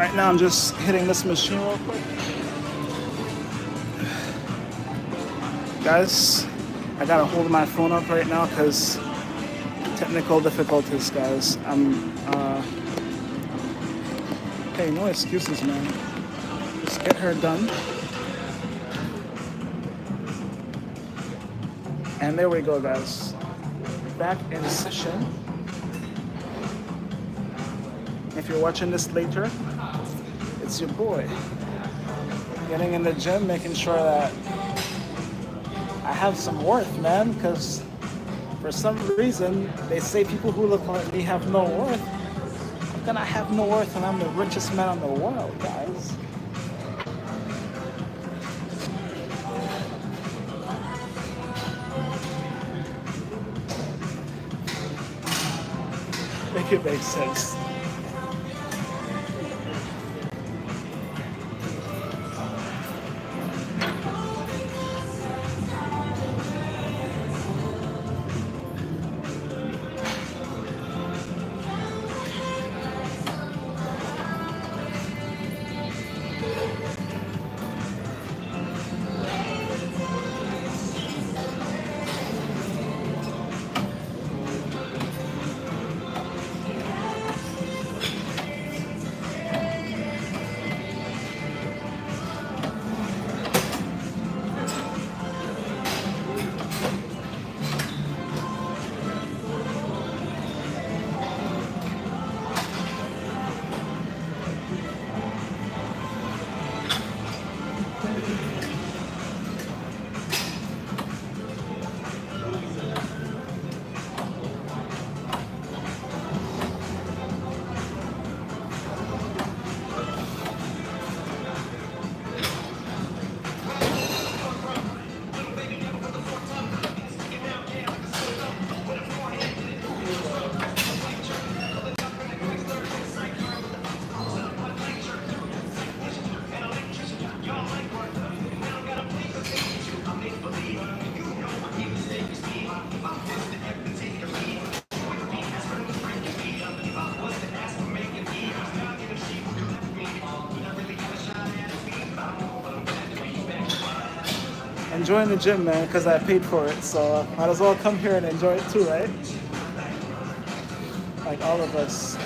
Right now I'm just hitting this machine real quick. Guys, I gotta hold my phone up right now because technical difficulties, guys. Hey, no excuses, man. Just get her done. And there we go, guys. Back in session. If you're watching this later, it's your boy. Getting in the gym, making sure that I have some worth, man, because for some reason, they say people who look like me have no worth. How can I have no worth when I'm the richest man in the world, guys? Make it make sense. Enjoying the gym, man, because I paid for it, so might as well come here and enjoy it too, right? Like all of us.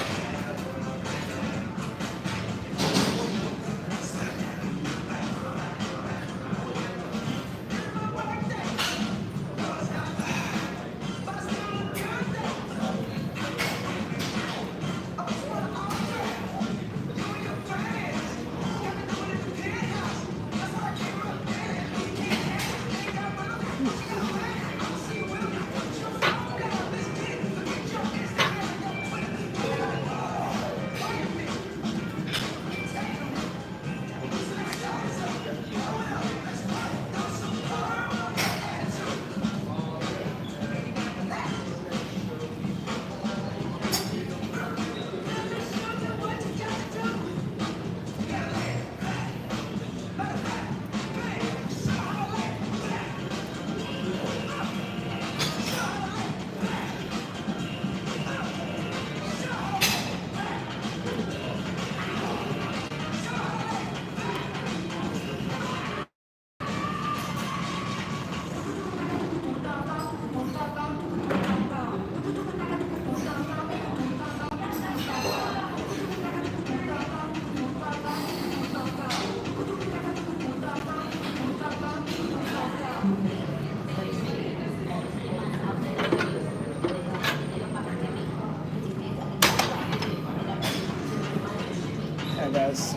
Hey guys,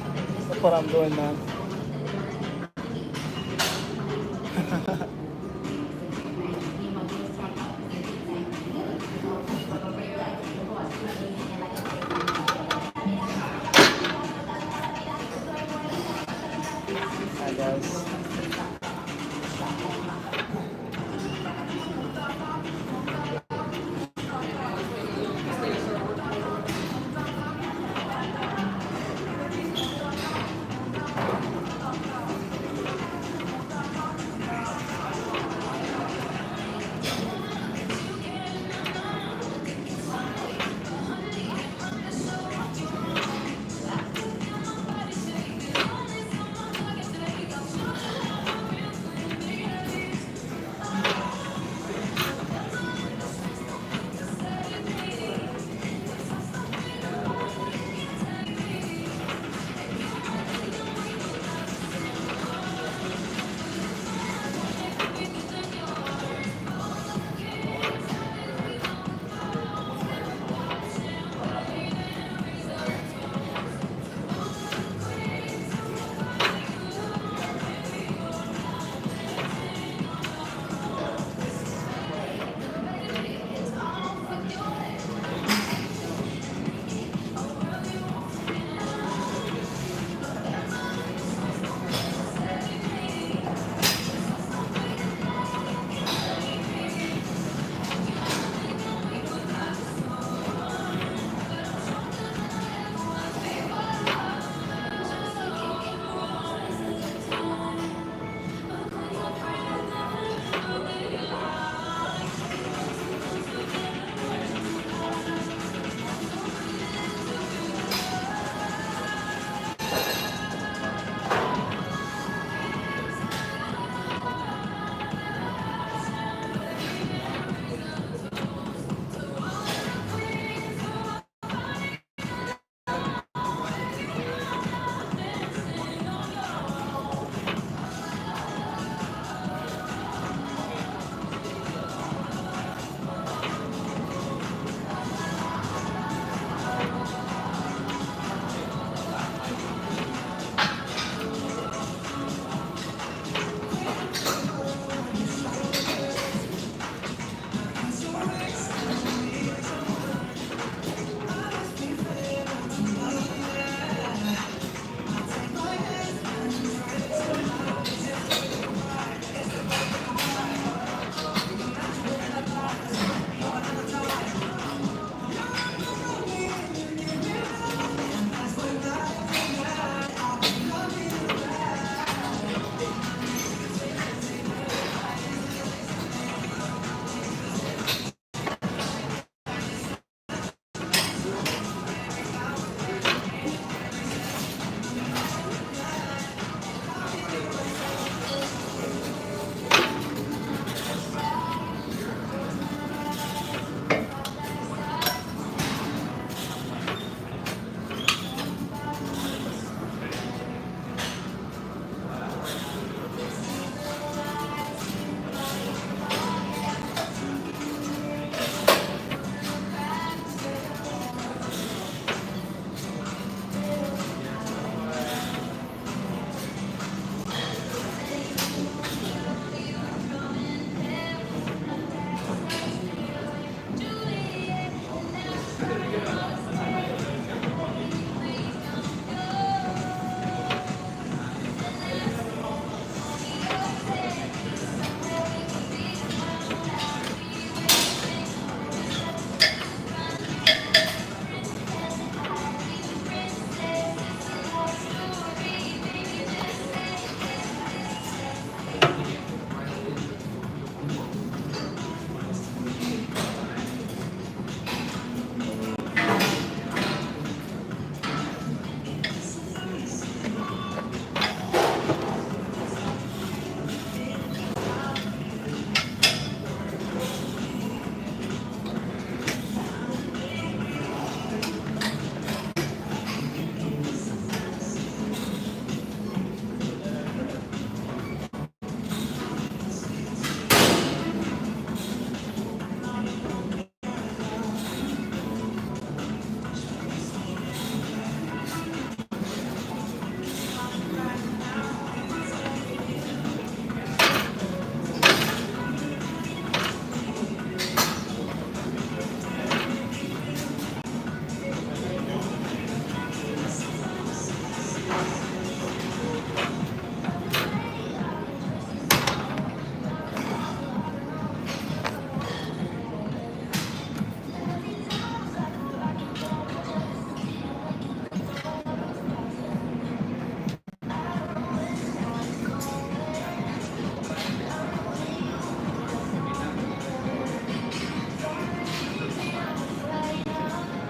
look what I'm doing, man. Hi guys.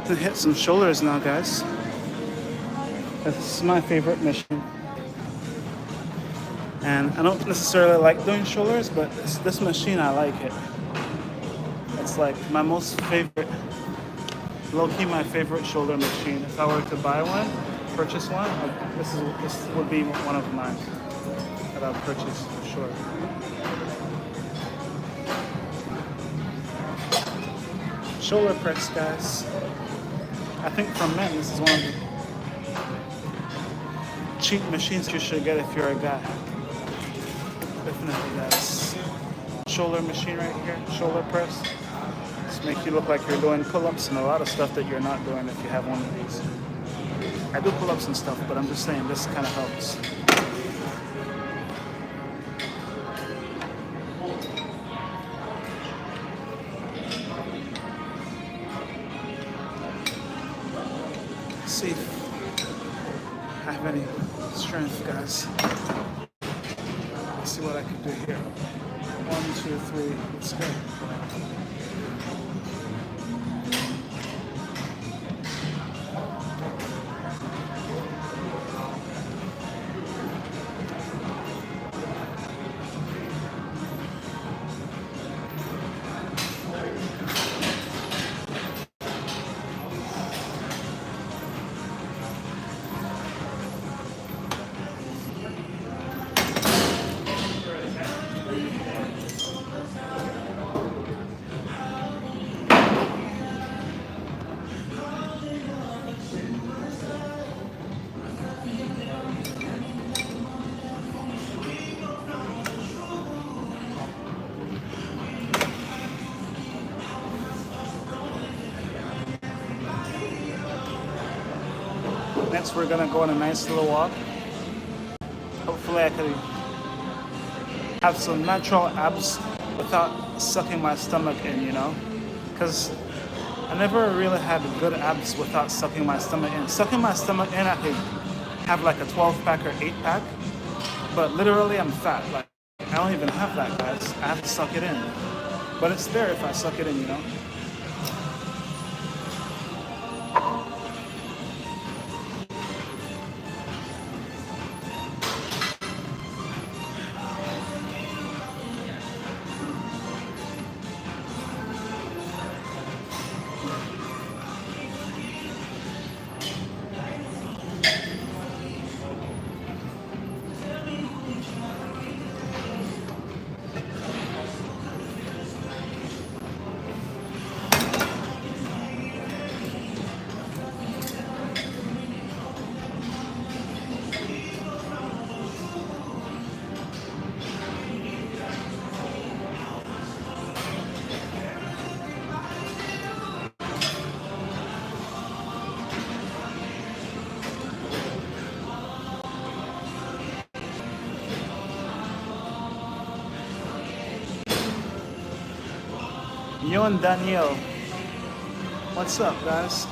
to hit some shoulders now, guys. This is my favorite machine. And I don't necessarily like doing shoulders, but this machine, I like it. It's like my most favorite, low-key my favorite shoulder machine. If I were to buy one, purchase one, this would be one of mine that I'll purchase for sure. Shoulder press, guys. I think for men, this is one of the cheap machines you should get if you're a guy. Definitely, guys. Shoulder machine right here, shoulder press. Just make you look like you're doing pull-ups and a lot of stuff that you're not doing if you have one of these. I do pull-ups and stuff, but I'm just saying this kind of helps. Let's see if I have any strength, guys. Let's see what I can do here. 1, 2, 3, let's go. Next, we're gonna go on a nice little walk. Hopefully I can have some natural abs without sucking my stomach in, you know? Because I never really had good abs without sucking my stomach in. Sucking my stomach in, I could have like a 12-pack or 8-pack, but literally I'm fat. Like, I don't even have that, guys. I have to suck it in. But it's there if I suck it in, you know? Yo and Daniel, what's up, guys?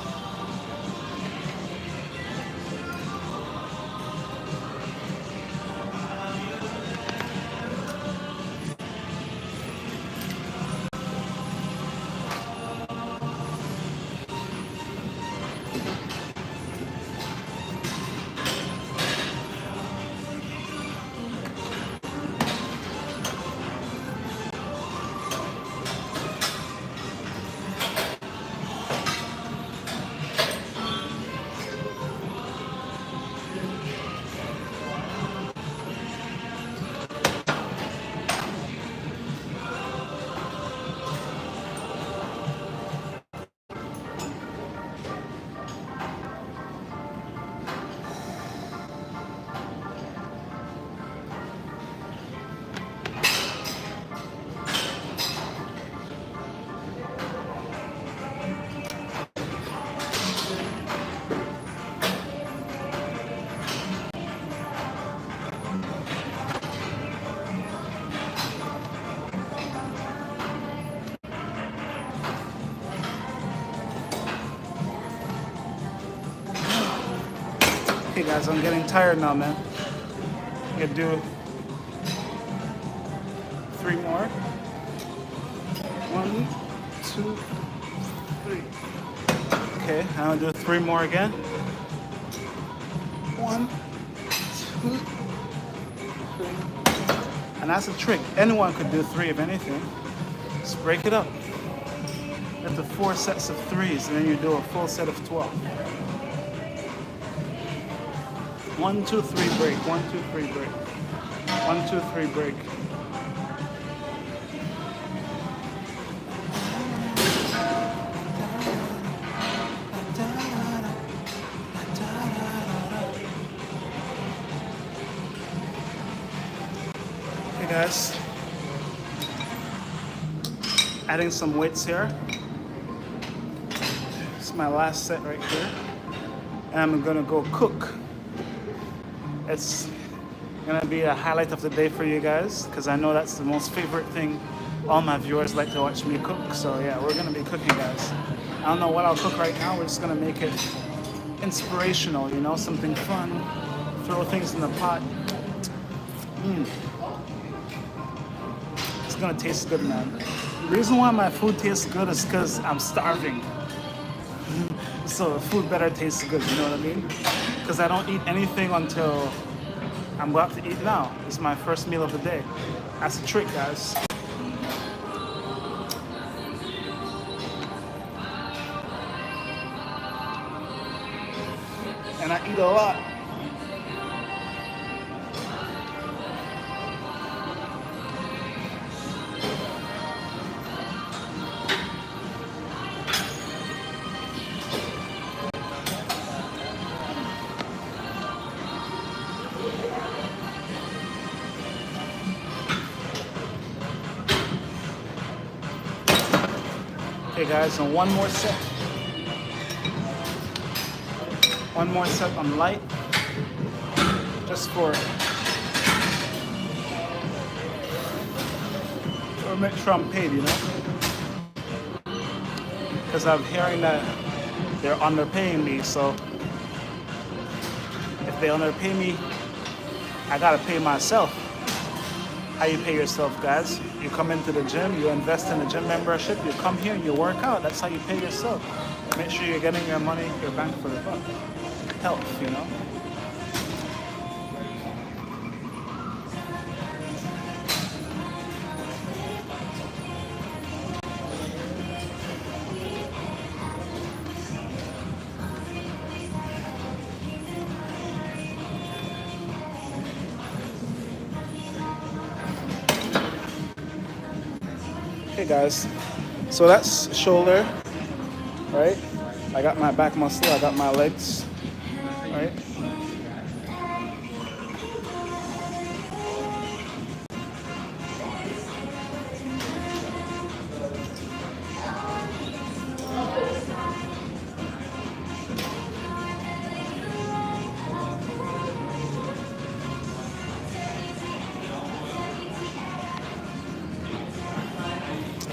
Okay, guys, I'm getting tired now, man. I'm gonna do 3 more. 1, 2, 3. Okay, I'm gonna do 3 more again. 1, 2, 3. And that's a trick. Anyone could do 3 if anything. Just break it up. Get the 4 sets of 3s, and then you do a full set of 12. 1, 2, 3, break. 1, 2, 3, break. 1, 2, 3, break. Okay, guys. Adding some weights here. This is my last set right here. And I'm gonna go cook. It's gonna be a highlight of the day for you guys, because I know that's the most favorite thing all my viewers like to watch me cook. So yeah, we're gonna be cooking, guys. I don't know what I'll cook right now. We're just gonna make it inspirational, you know, something fun. Throw things in the pot. It's gonna taste good, man. The reason why my food tastes good is because I'm starving. So the food better taste good, you know what I mean? Because I don't eat anything until I'm about to eat now. It's my first meal of the day. That's a trick, guys. And I eat a lot. Okay guys, and one more set. One more set on light. Just for make sure I'm paid, you know? Because I'm hearing that they're underpaying me, so if they underpay me, I gotta pay myself. How you pay yourself, guys? You come into the gym, you invest in a gym membership, you come here and you work out. That's how you pay yourself. Make sure you're getting your money, your bang for the buck. Health, you know? Okay guys, so that's shoulder, right? I got my back muscle, I got my legs, right?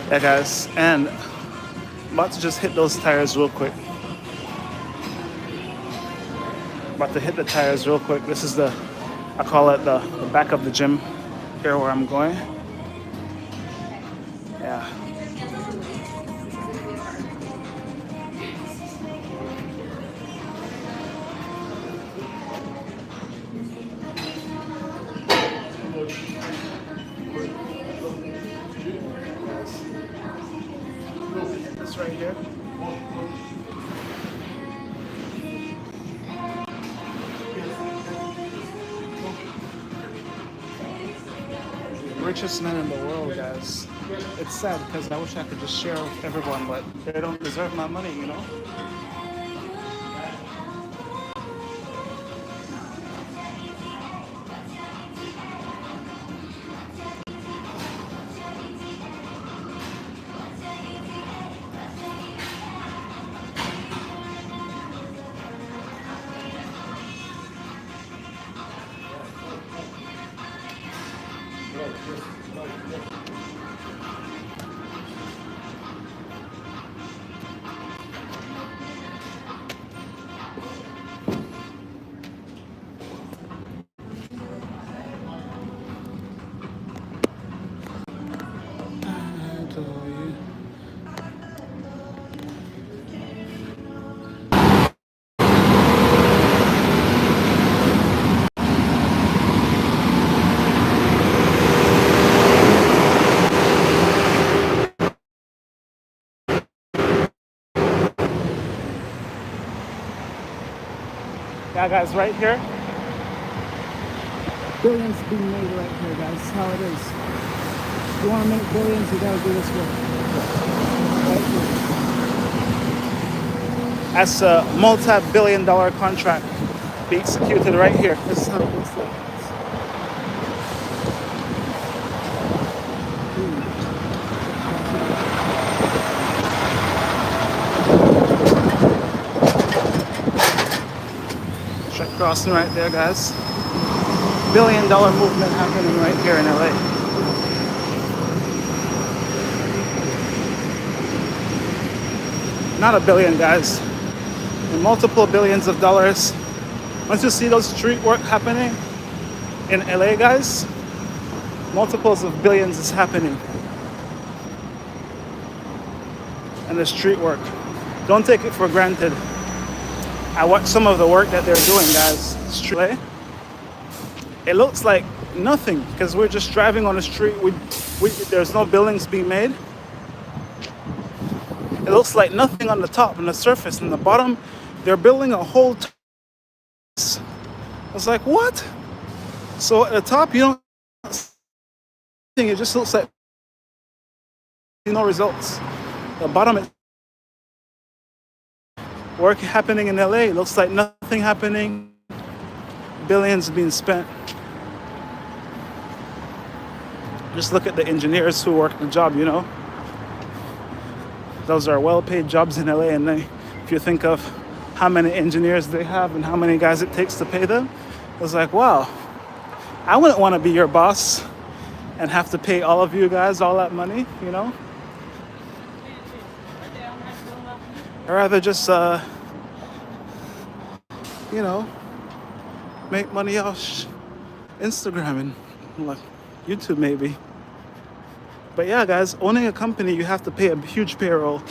Yeah guys, and I'm about to just hit those tires real quick. About to hit the tires real quick. This is I call it the back of the gym here where I'm going. Yeah. This right here. Richest men in the world, guys. It's sad because I wish I could just share with everyone, but they don't deserve my money, you know? Yeah, guys, right here. Billions being made right here, guys. That's how it is. If you want to make billions, you gotta do this work. Right here. That's a multi-billion-dollar contract being executed right here. This is how it looks like. Check crossing right there, guys. $1 billion movement happening right here in LA. Not a billion, guys. Multiple billions of dollars. Once you see those street work happening in LA, guys, multiples of billions is happening. And the street work. Don't take it for granted. I watched some of the work that they're doing, guys. Street. It looks like nothing because we're just driving on the street. There's no buildings being made. It looks like nothing on the top and the surface and the bottom. They're building a whole. I was like, what? So at the top, you don't. It just looks like no results. The bottom is work happening in LA. It looks like nothing happening. Billions being spent. Just look at the engineers who work the job, you know. Those are well-paid jobs in LA, and if you think of how many engineers they have and how many guys it takes to pay them, it's like, wow, I wouldn't want to be your boss and have to pay all of you guys all that money, you know. I'd rather just, you know, make money off Instagram and like YouTube maybe. But yeah, guys, owning a company, you have to pay a huge payroll.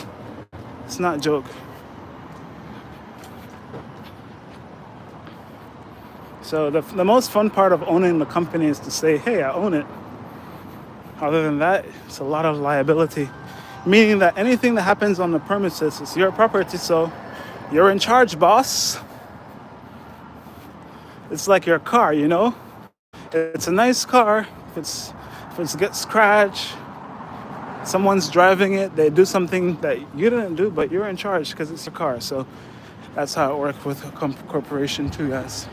It's not a joke. So the most fun part of owning the company is to say, hey, I own it. Other than that, it's a lot of liability. Meaning that anything that happens on the premises is your property, so you're in charge, boss. It's like your car, you know? It's a nice car. If it gets scratched, someone's driving it, they do something that you didn't do, but you're in charge because it's your car. So that's how it works with a corporation too, guys.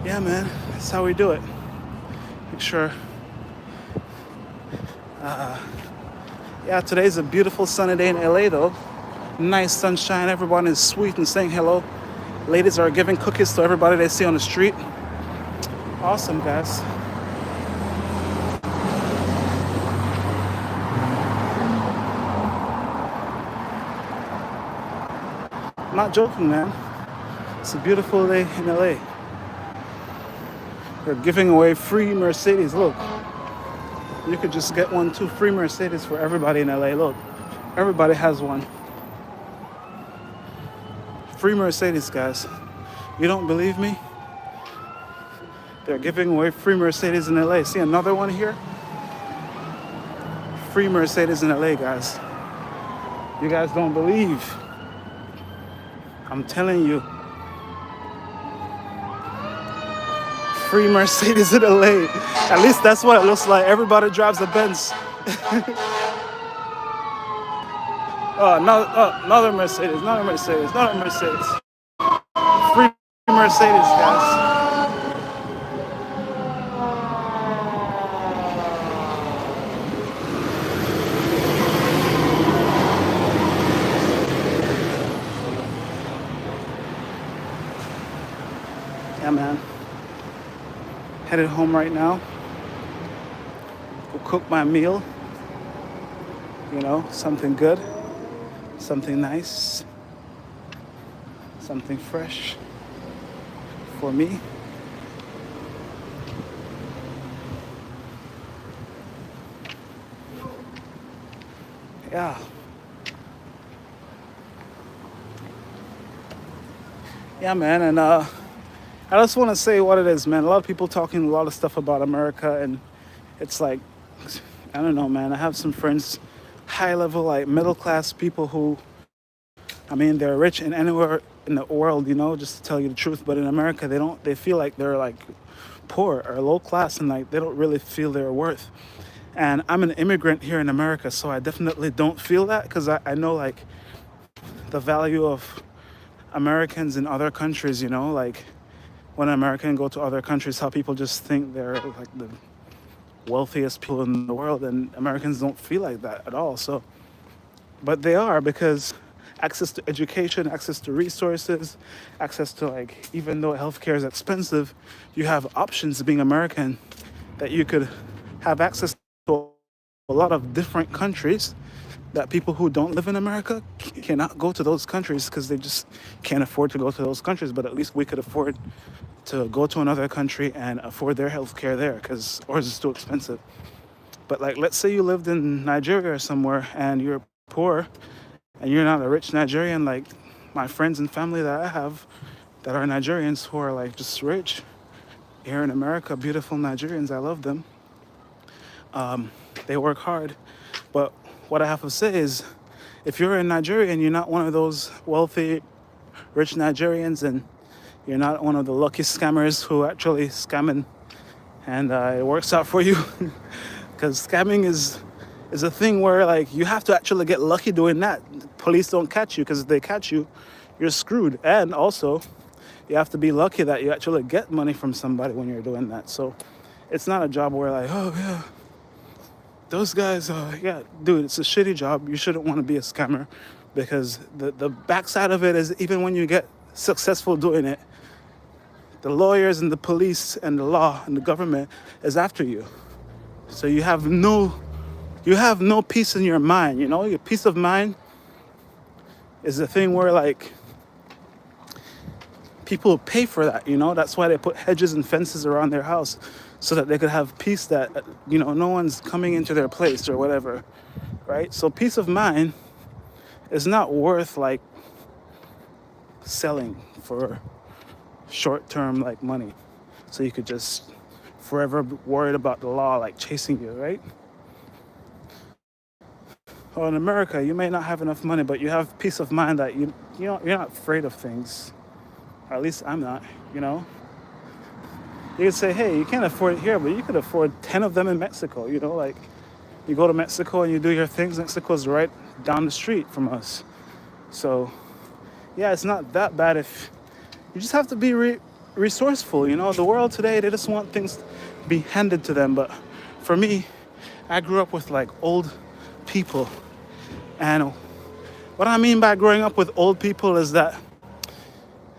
Yeah, man, that's how we do it. Make sure. Yeah, today's a beautiful sunny day in LA though. Nice sunshine, everyone is sweet and saying hello. Ladies are giving cookies to everybody they see on the street. Awesome, guys. I'm not joking, man. It's a beautiful day in LA. They're giving away free Mercedes. Look, you could just get 2 free Mercedes for everybody in LA. Look, everybody has one. Free Mercedes, guys. You don't believe me? They're giving away free Mercedes in LA. See another one here? Free Mercedes in LA, guys. You guys don't believe. I'm telling you. Free Mercedes in LA. At least that's what it looks like. Everybody drives a Benz. Another Mercedes, another Mercedes, another Mercedes. Free Mercedes, guys. Yeah, man. Headed home right now. Go cook my meal. You know, something good. Something nice, something fresh for me. Yeah. Yeah, man, and I just want to say what it is, man. A lot of people talking a lot of stuff about America, and it's like, I don't know, man. I have some friends, high level, like middle class people who, I mean, they're rich in anywhere in the world, just to tell you the truth. But in America, they feel like they're like poor or low class and like they don't really feel their worth. And I'm an immigrant here in America, so I definitely don't feel that because I know like the value of Americans in other countries, like when an American go to other countries, how people just think they're like the wealthiest people in the world, and Americans don't feel like that at all. So, but they are because access to education, access to resources, access to like, even though healthcare is expensive, you have options being American that you could have access to a lot of different countries that people who don't live in America cannot go to those countries because they just can't afford to go to those countries. But at least we could afford to go to another country and afford their healthcare there because ours is too expensive. But like, let's say you lived in Nigeria or somewhere and you're poor and you're not a rich Nigerian, like my friends and family that I have that are Nigerians who are like just rich here in America, beautiful Nigerians, I love them. They work hard. But what I have to say is, if you're in Nigeria and you're not one of those wealthy, rich Nigerians, and you're not one of the lucky scammers who actually scamming and it works out for you, because scamming is a thing where like you have to actually get lucky doing that. Police don't catch you because if they catch you, you're screwed. And also, you have to be lucky that you actually get money from somebody when you're doing that. So it's not a job where like, oh yeah, those guys, yeah, dude, it's a shitty job. You shouldn't want to be a scammer because the backside of it is even when you get successful doing it, the lawyers and the police and the law and the government is after you. So you have no peace in your mind, Your peace of mind is a thing where like people pay for that, That's why they put hedges and fences around their house so that they could have peace that, no one's coming into their place or whatever, right? So peace of mind is not worth like selling for short-term like money. So you could just forever be worried about the law like chasing you, right? Well, in America, you may not have enough money, but you have peace of mind that you're not afraid of things. Or at least I'm not, You could say, hey, you can't afford it here, but you could afford 10 of them in Mexico, like you go to Mexico and you do your things. Mexico's right down the street from us. So, yeah, it's not that bad if you just have to be resourceful. The world today, they just want things to be handed to them. But for me, I grew up with like old people. And what I mean by growing up with old people is that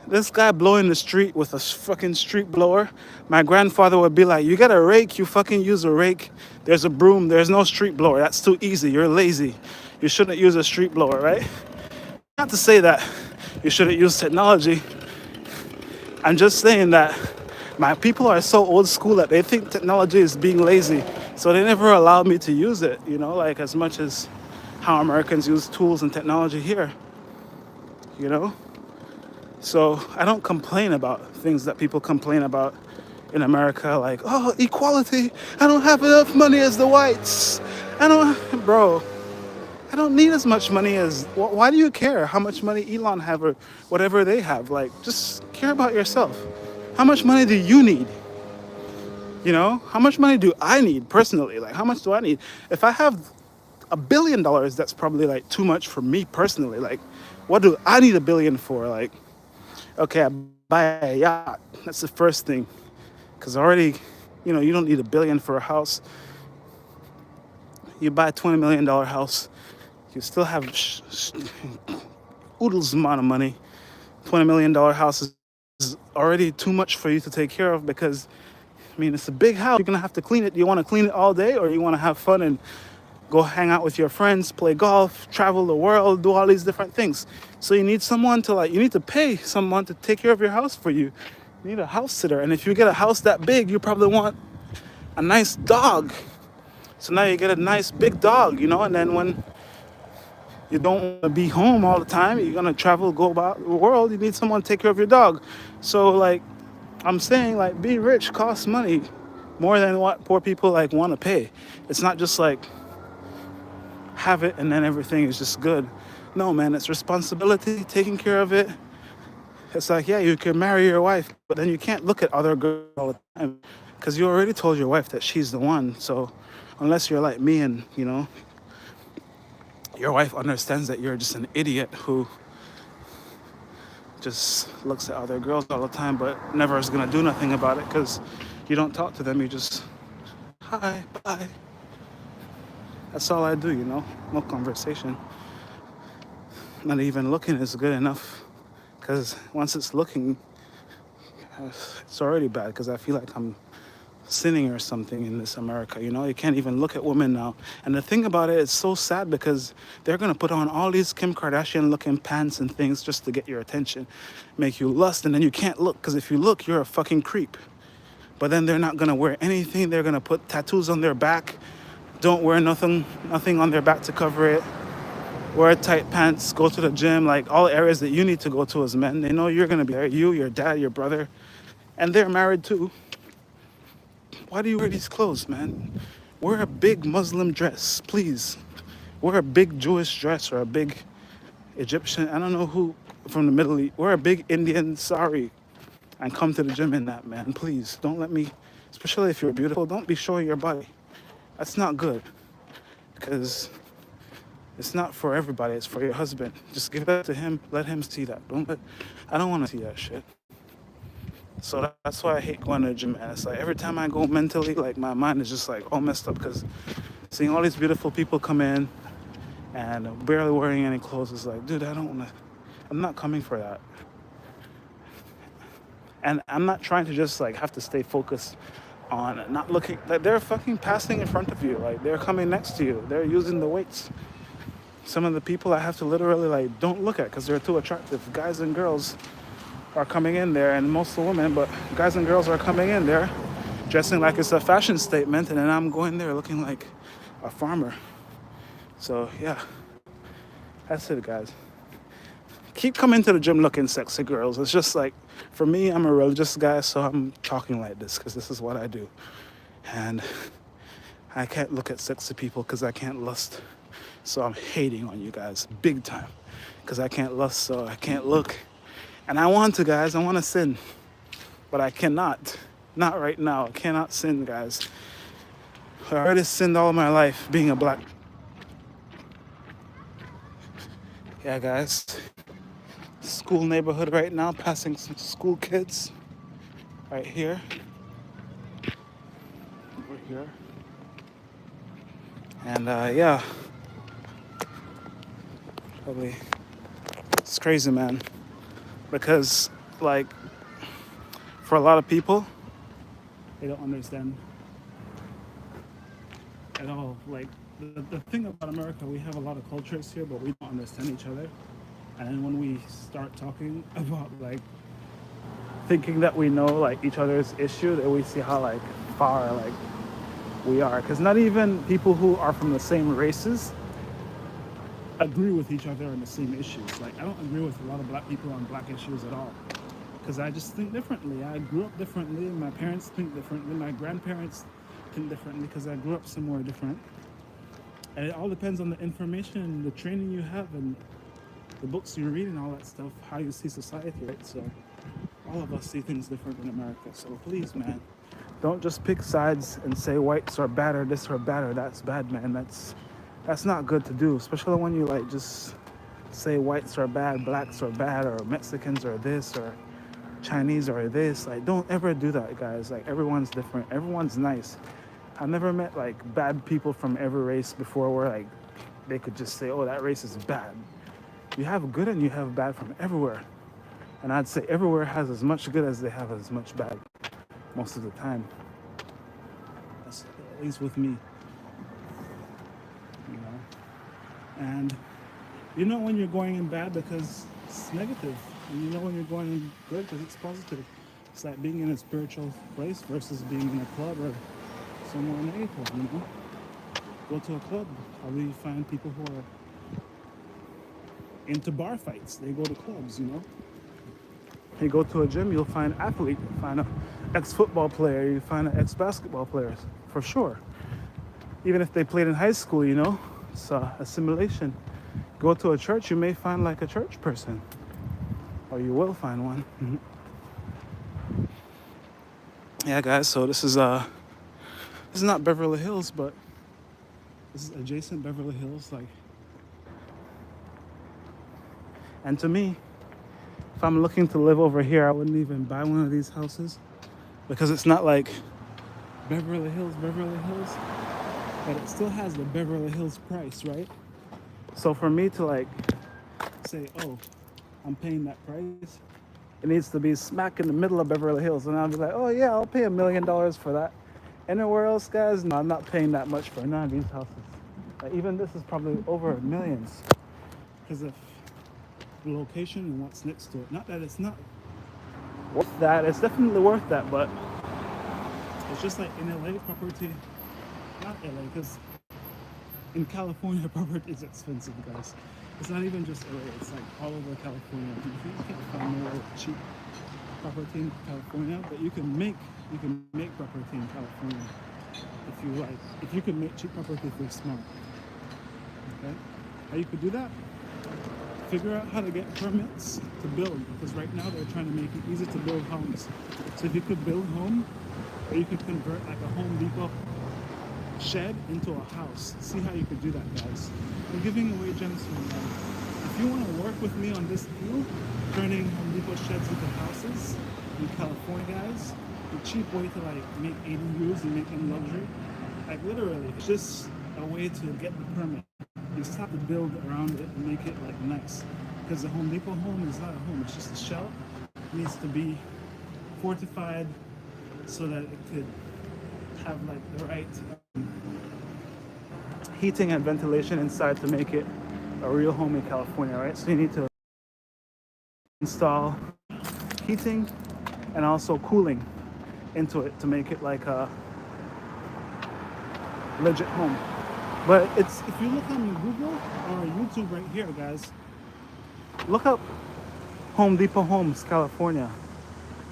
this guy blowing the street with a fucking street blower, my grandfather would be like, you got a rake, you fucking use a rake. There's a broom, there's no street blower. That's too easy, you're lazy. You shouldn't use a street blower, right? Not to say that you shouldn't use technology. I'm just saying that my people are so old school that they think technology is being lazy. So they never allowed me to use it, like as much as how Americans use tools and technology here, So I don't complain about things that people complain about in America, like, oh, equality. I don't have enough money as the whites. Bro, I don't need as much money as, why do you care how much money Elon have or whatever they have? Like, just care about yourself. How much money do you need? How much money do I need personally? Like, how much do I need? If I have $1 billion, that's probably like too much for me personally. Like, what do I need $1 billion for? Like, okay, I buy a yacht. That's the first thing. Because already, you don't need $1 billion for a house. You buy a $20 million house, you still have oodles amount of money. $20 million house is already too much for you to take care of because, it's a big house. You're going to have to clean it. Do you want to clean it all day or you want to have fun and go hang out with your friends, play golf, travel the world, do all these different things? So you need someone to you need to pay someone to take care of your house for you. You need a house sitter. And if you get a house that big, you probably want a nice dog. So now you get a nice big dog, and then when you don't want to be home all the time, you're going to travel, go about the world, you need someone to take care of your dog. So like I'm saying, like, being rich costs money. more than what poor people like want to pay. It's not just like have it and then everything is just good. No, man, it's responsibility, taking care of it. It's like, yeah, you can marry your wife, but then you can't look at other girls all the time because you already told your wife that she's the one. So unless you're like me and, your wife understands that you're just an idiot who just looks at other girls all the time, but never is gonna do nothing about it because you don't talk to them. You just hi, bye. That's all I do, no conversation. Not even looking is good enough because once it's looking, it's already bad because I feel like I'm sinning or something in this America. You can't even look at women now. And the thing about it, it's so sad because they're gonna put on all these Kim Kardashian looking pants and things just to get your attention, make you lust, and then you can't look because if you look, you're a fucking creep. But then they're not gonna wear anything. They're gonna put tattoos on their back. Don't wear nothing on their back to cover it. Wear tight pants, go to the gym, like all areas that you need to go to as men. They know you're gonna be there, you, your dad, your brother, and they're married too. Why do you wear these clothes, man? Wear a big Muslim dress, please. Wear a big Jewish dress or a big Egyptian, I don't know who from the Middle East. Wear a big Indian sari and come to the gym in that, man. Please, don't let me, especially if you're beautiful, don't be showing your body. That's not good because it's not for everybody. It's for your husband. Just give that to him. Let him see that. I don't want to see that shit. So that's why I hate going to the gym, man. It's like every time I go mentally, like my mind is just like all messed up because seeing all these beautiful people come in and barely wearing any clothes is like, dude, I'm not coming for that. And I'm not trying to just like have to stay focused on not looking, like they're fucking passing in front of you. Like they're coming next to you. They're using the weights. Some of the people I have to literally like don't look at because they're too attractive. Guys and girls are coming in there, and most of the women, but guys and girls are coming in there dressing like it's a fashion statement, and then I'm going there looking like a farmer. So yeah, that's it, guys. Keep coming to the gym looking sexy, girls. It's just like, for me, I'm a religious guy, so I'm talking like this because this is what I do. And I can't look at sexy people because I can't lust. So I'm hating on you guys big time because I can't lust, so I can't look. And I want to, guys. I want to sin. But I cannot. Not right now. I cannot sin, guys. I already sinned all my life being a black. Yeah, guys. School neighborhood right now. Passing some school kids. Right here. Over here. And yeah. Probably. It's crazy, man. Because, like, for a lot of people, they don't understand at all. Like, the thing about America, we have a lot of cultures here, but we don't understand each other. And then when we start talking about, like, thinking that we know, like, each other's issue, then we see how, like, far, like, we are. Because not even people who are from the same races agree with each other on the same issues. Like, I don't agree with a lot of black people on black issues at all because I just think differently. I grew up differently. My parents think differently. My grandparents think differently because I grew up somewhere different. And it all depends on the information and the training you have and the books you read and all that stuff, how you see society, right? So all of us see things different in America. So please, man, don't just pick sides and say whites are bad or this or bad or that's bad, man. That's not good to do, especially when you like just say whites are bad, blacks are bad, or Mexicans are this, or Chinese are this. Like, don't ever do that, guys. Like, everyone's different. Everyone's nice. I've never met like bad people from every race before where like they could just say, oh, that race is bad. You have good and you have bad from everywhere. And I'd say everywhere has as much good as they have as much bad most of the time. That's at least with me. And you know when you're going in bad because it's negative, and you know when you're going in good because it's positive. It's like being in a spiritual place versus being in a club or somewhere negative, Go to a club, probably you find people who are into bar fights. They go to clubs, You go to a gym, you'll find athletes, find ex-football player, you find an ex-basketball player, for sure. Even if they played in high school, you know, it's assimilation. Go to a church, you may find like a church person, or you will find one. Yeah, guys. So this is not Beverly Hills, but this is adjacent Beverly Hills, like. And to me, if I'm looking to live over here, I wouldn't even buy one of these houses because it's not like Beverly Hills, but it still has the Beverly Hills price, right? So for me to like say, oh, I'm paying that price, it needs to be smack in the middle of Beverly Hills, and I'll be like, oh yeah, I'll pay $1 million for that. Anywhere else, guys, no, I'm not paying that much for none of these houses. Like, even this is probably over millions because of the location and what's next to it. Not that it's not worth that, it's definitely worth that, but it's just like in LA property, not LA, because in California property is expensive, guys. It's not even just LA, it's like all over California. You can't find no cheap property in California, but you can make property in California if you like. If you can make cheap property if you're smart. Okay? How you could do that? Figure out how to get permits to build, because right now they're trying to make it easy to build homes. So if you could build home, or you could convert like a Home Depot shed into a house. See how you could do that, guys. I'm giving away gems here, man. If you want to work with me on this deal, turning Home Depot sheds into houses in California, guys, the cheap way to like make ADUs and make them luxury, like literally, it's just a way to get the permit. You just have to build around it and make it like nice. Because the Home Depot home is not a home, it's just a shell. It needs to be fortified so that it could have like the right heating and ventilation inside to make it a real home in California, right? So you need to install heating and also cooling into it to make it like a legit home. But it's, if you look on Google or YouTube right here, guys, look up Home Depot Homes, California.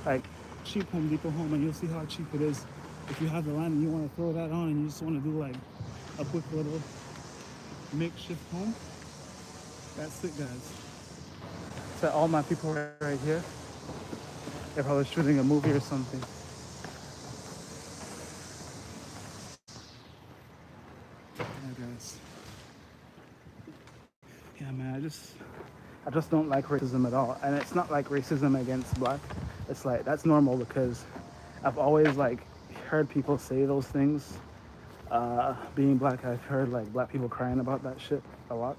Like cheap Home Depot home, and you'll see how cheap it is. If you have the land and you want to throw that on and you just want to do like a quick little makeshift home, that's it, guys. So all my people right here, they're probably shooting a movie or something. Yeah, guys. Yeah, man, I just don't like racism at all. And it's not like racism against black. It's like, that's normal because I've always like heard people say those things. Being black, I've heard like black people crying about that shit a lot,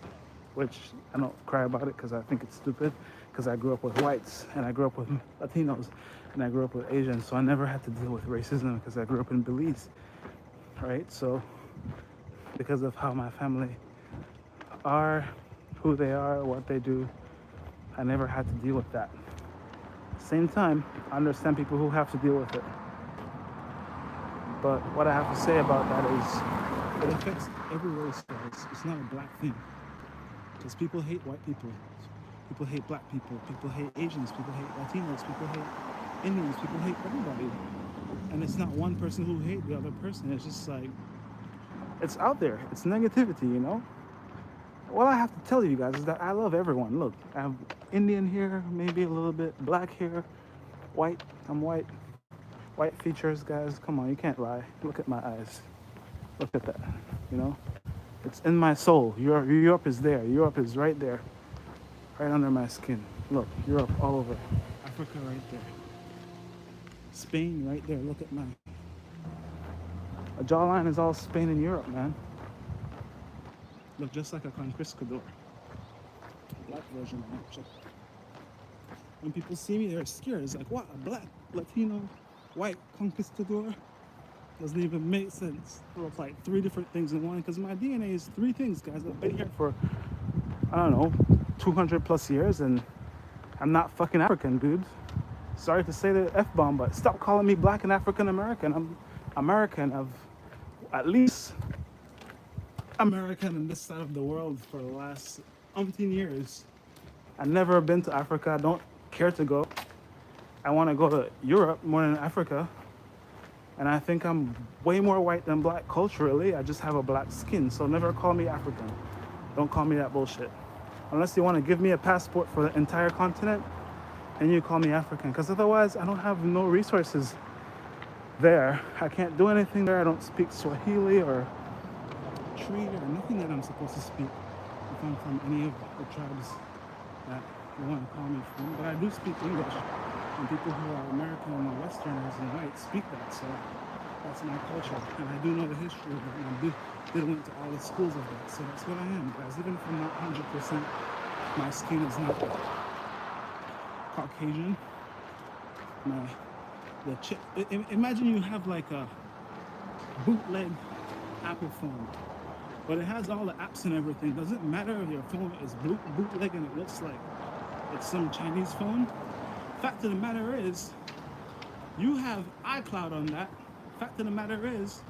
which I don't cry about it because I think it's stupid, because I grew up with whites and I grew up with Latinos and I grew up with Asians, so I never had to deal with racism because I grew up in Belize, right? So because of how my family are, who they are, what they do, I never had to deal with that. Same time, I understand people who have to deal with it. But what I have to say about that is it affects every race, guys. It's not a black thing. Because people hate white people. People hate black people. People hate Asians. People hate Latinos. People hate Indians. People hate everybody. And it's not one person who hates the other person. It's just like, it's out there. It's negativity, you know? What I have to tell you guys is that I love everyone. Look, I have Indian here, maybe a little bit, black here, white. I'm white. White features, guys. Come on, you can't lie. Look at my eyes. Look at that. You know? It's in my soul. Europe is there. Europe is right there. Right under my skin. Look, Europe all over. Africa right there. Spain right there. Look at my jawline is all Spain and Europe, man. Look just like a conquistador. Black version of that. When people see me, they're scared. It's like, what? A black, Latino, white conquistador? Doesn't even make sense. It looks like three different things in one, because my DNA is three things, guys. I've been here for, I don't know, 200 plus years, and I'm not fucking African, dude. Sorry to say the F-bomb, but stop calling me black and African American. I'm American of at least American in this side of the world for the last umpteen years. I've never been to Africa. I don't care to go. I want to go to Europe more than Africa. And I think I'm way more white than black culturally. I just have a black skin. So never call me African. Don't call me that bullshit. Unless you want to give me a passport for the entire continent, and you call me African. Because otherwise, I don't have no resources there. I can't do anything there. I don't speak Swahili or Tree or nothing that I'm supposed to speak if I'm from any of the tribes that you want to call me from. But I do speak English. And people who are American and Westerners and white speak that, so that's my culture. And I do know the history of it, and I did went to all the schools of that, so that's what I am, guys. Even if I'm not 100%, my skin is not Caucasian. Imagine you have like a bootleg Apple phone, but it has all the apps and everything. Does it matter if your phone is bootleg and it looks like it's some Chinese phone? Fact of the matter is, you have iCloud on that. Fact of the matter is,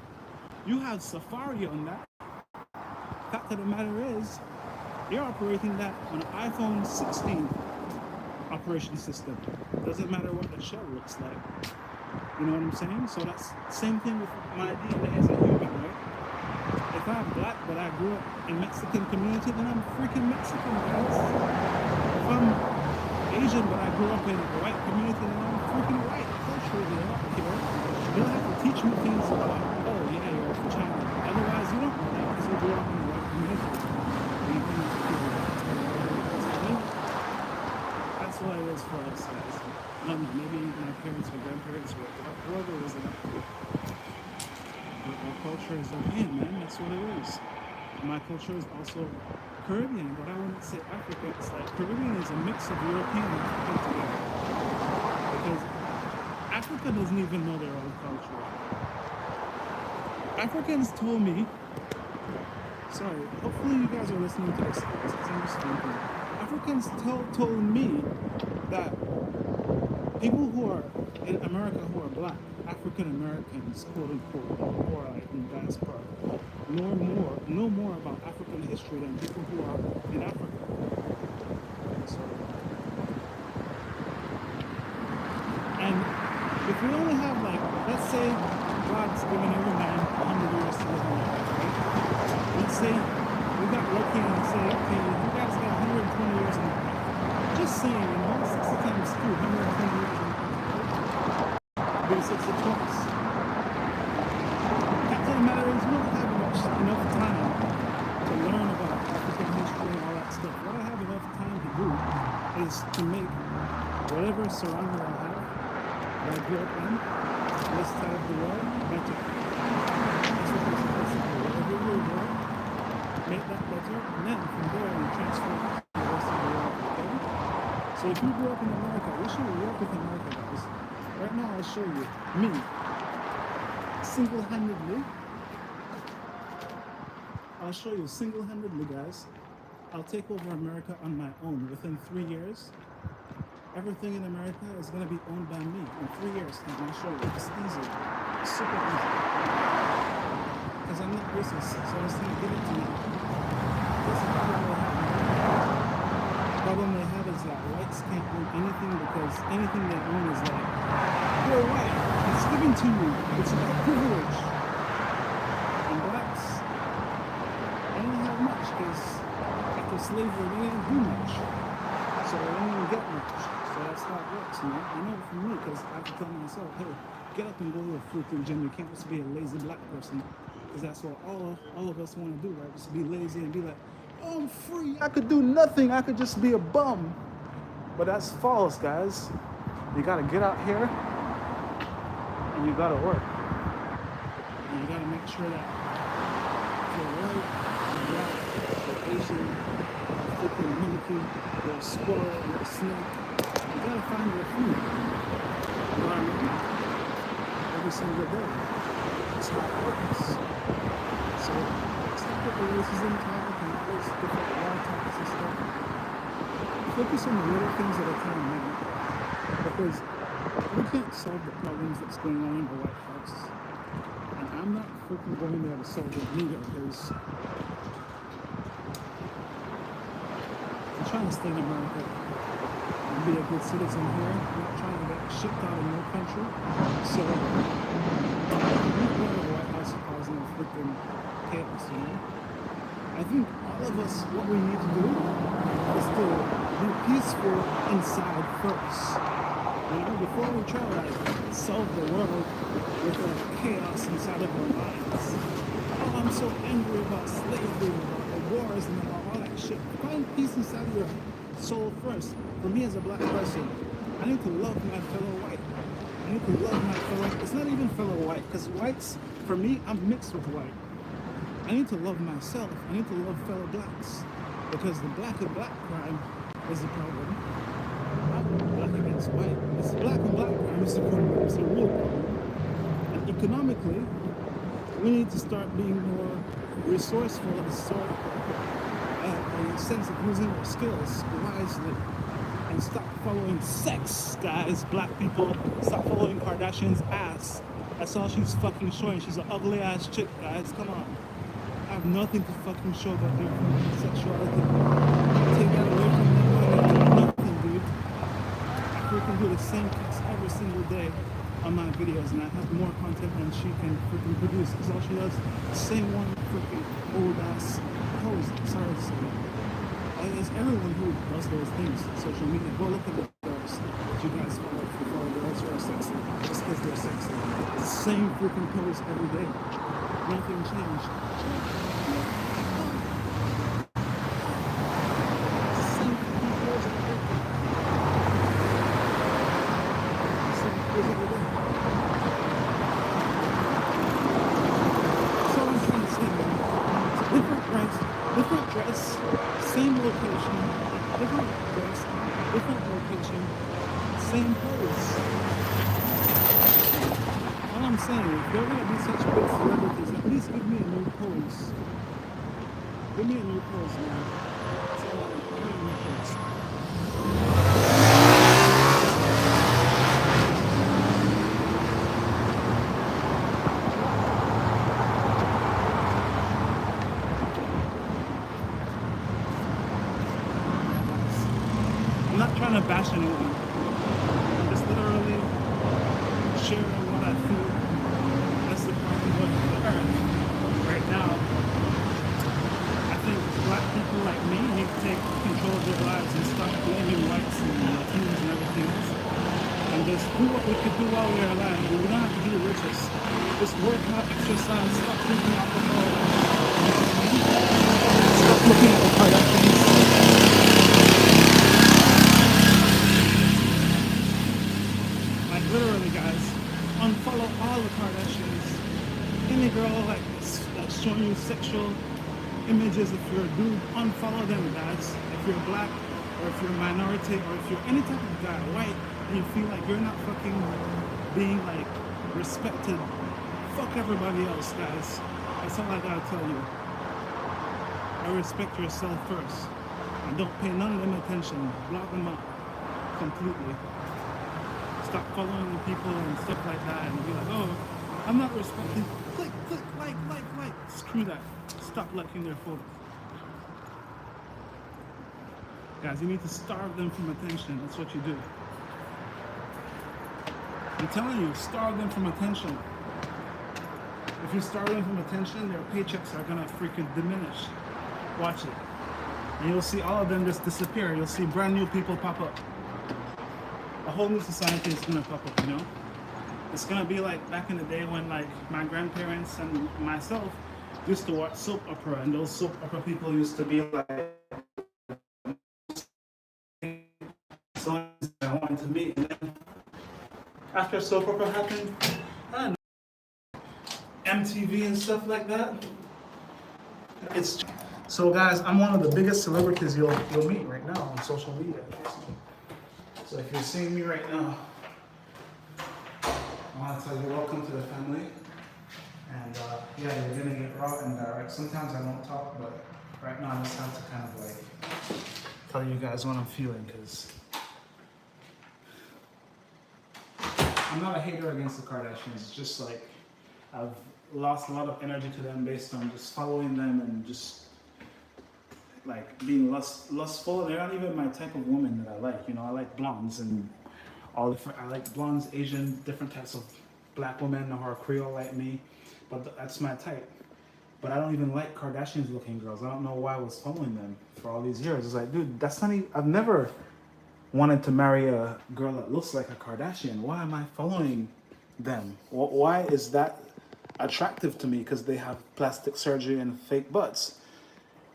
you have Safari on that. Fact of the matter is, you're operating that on an iPhone 16 operation system. Doesn't matter what the shell looks like. You know what I'm saying? So that's the same thing with my DNA as a human, right? If I'm black but I grew up in Mexican community, then I'm freaking Mexican, guys. If I'm Asian, but I grew up in a white community and I'm freaking white culturally. I don't care. You don't have to teach me things about, oh yeah, you're from China. Otherwise, you don't know that because you grew up in a white community. That's what it is for us, guys. I don't know, maybe my parents or grandparents or whoever was in Africa. But our culture is European, man. That's what it is. My culture is also Caribbean, but I wouldn't say Africa. It's like Caribbean is a mix of European and African together. Because Africa doesn't even know their own culture. Africans told me, sorry, hopefully you guys are listening to this because I'm just thinking. Africans told me that people who are in America who are black, African Americans, quote unquote, who are like in diaspora, know more about African history than people who are in Africa. So, and if we only have like, let's say God's given every man 100 years to live on earth, right? Let's say we got lucky and say, okay, you guys got 120 years on earth. Just saying, you know, 60 times 2, 120 years on earth. 60 twice. That doesn't matter is we don't have enough time to learn about African history and all that stuff. What I have enough time to do is to make whatever surrounding I have that I grew up in, this side of the world, better. That's what we're supposed to do. Whatever we're doing, make that better, and then from there we transfer it to the rest of the world, okay? So if you grew up in America, we should work with America, guys. Right now, I'll show you me single-handedly. I'll show you single-handedly, guys. I'll take over America on my own within 3 years. Everything in America is going to be owned by me in 3 years. And I'll show you. It's easy. It's super easy. Because I'm not racist, so it's not given to me. This problem they have is that whites can't own anything because anything they own is like, you're white, it's given to you, it's a privilege. And blacks, they don't have much because after slavery they didn't do much. So they don't even get much. So that's how it works, you know? I know it from me because I have to tell myself, hey, get up and go to a fruiting gym. You can't just be a lazy black person because that's what all of us want to do, right? Just be lazy and be like, oh, I'm free, I could do nothing, I could just be a bum. But that's false, guys. You gotta get out here and you gotta work. And you gotta make sure that if you're white, you're black, you're Asian, you're flipping monkey, you're a squirrel, you're a snake, you gotta find your food. You know what I mean? Every single day. That's how it works. So stop with the racism topic and all those different law topics and stuff. Focus on the little things at a time, man. Because we can't solve the problems that's going on in the White House. And I'm not freaking going there to solve it either, because I'm trying to stay in America and be a good citizen here. I'm not trying to get shipped out of no country. So we go to the White House causing a freaking chaos, you know? I think all of us, what we need to do is to be peaceful inside first. You know, before we try to like solve the world with a chaos inside of our minds. Oh, I'm so angry about slavery, about the wars, and about all that shit. Find peace inside of your soul first. For me as a black person, I need to love my fellow white. I need to love my fellow, it's not even fellow white, because whites, for me, I'm mixed with white. I need to love myself. I need to love fellow blacks. Because the black and black crime is the problem. Not black against white. It's black and black crime is the problem. It's a real problem. And economically, we need to start being more resourceful and start a sense of using our skills wisely. And stop following sex, guys, black people. Stop following Kardashian's ass. That's all she's fucking showing. She's an ugly ass chick, guys. Come on. I have nothing to fucking show about their sexuality. Take that away from them. Nothing, dude. I freaking do the same kicks every single day on my videos, and I have more content than she can freaking produce. Because all she does, the same one freaking old ass pose. Sorry to say. It's everyone who does those things. Social media. Go look at the girls that you guys follow. If you follow girls who are sexy, just because they're sexy. The same freaking pose every day. Nothing changed. Different dress, same location, different dress, different location, same pose. All I'm saying, if you're gonna be such big celebrities, at least give me a new pose. Give me a new pose, man. Give me a new pose. I'm not trying to bash anyone. I'm just literally sharing what I feel. That's the problem with the earth right now. I think black people like me need to take control of their lives and stop blaming whites and Latinos and everything else. And just do what we could do while we are alive. We don't have to be the richest. Just work out, exercise, stop drinking alcohol. Stop looking at the Kardashians. Literally, guys, unfollow all the Kardashians. Any girl like this that's showing you sexual images, if you're a dude, unfollow them, guys. If you're black, or if you're a minority, or if you're any type of guy, white, and you feel like you're not fucking being like respected, fuck everybody else, guys. That's all I gotta tell you. I respect yourself first. And don't pay none of them attention. Block them out completely. Stop following the people and stuff like that and be like, oh, I'm not respecting. Click, like. Screw that. Stop liking their photos. Guys, you need to starve them from attention. That's what you do. I'm telling you, starve them from attention. If you starve them from attention, their paychecks are gonna freaking diminish. Watch it. And you'll see all of them just disappear. You'll see brand new people pop up. A whole new society is gonna pop up, you know? It's gonna be like back in the day when like my grandparents and myself used to watch soap opera, and those soap opera people used to be like someone I wanted to meet. And then after soap opera happened, I don't know, MTV and stuff like that. It's so guys, I'm one of the biggest celebrities you'll meet right now on social media. So if you're seeing me right now, I want to tell you welcome to the family. And yeah, you're gonna get raw and direct. Sometimes I don't talk, but right now I just have to kind of like tell you guys what I'm feeling, because I'm not a hater against the Kardashians. It's just like I've lost a lot of energy to them based on just following them and just like being lustful. They're not even my type of woman that I like. You know, I like blondes and all different. I like blondes, Asian, different types of black women who are Creole like me, but that's my type. But I don't even like Kardashians looking girls. I don't know why I was following them for all these years. It's like, dude, that's not even, I've never wanted to marry a girl that looks like a Kardashian. Why am I following them? Why is that attractive to me? Because they have plastic surgery and fake butts.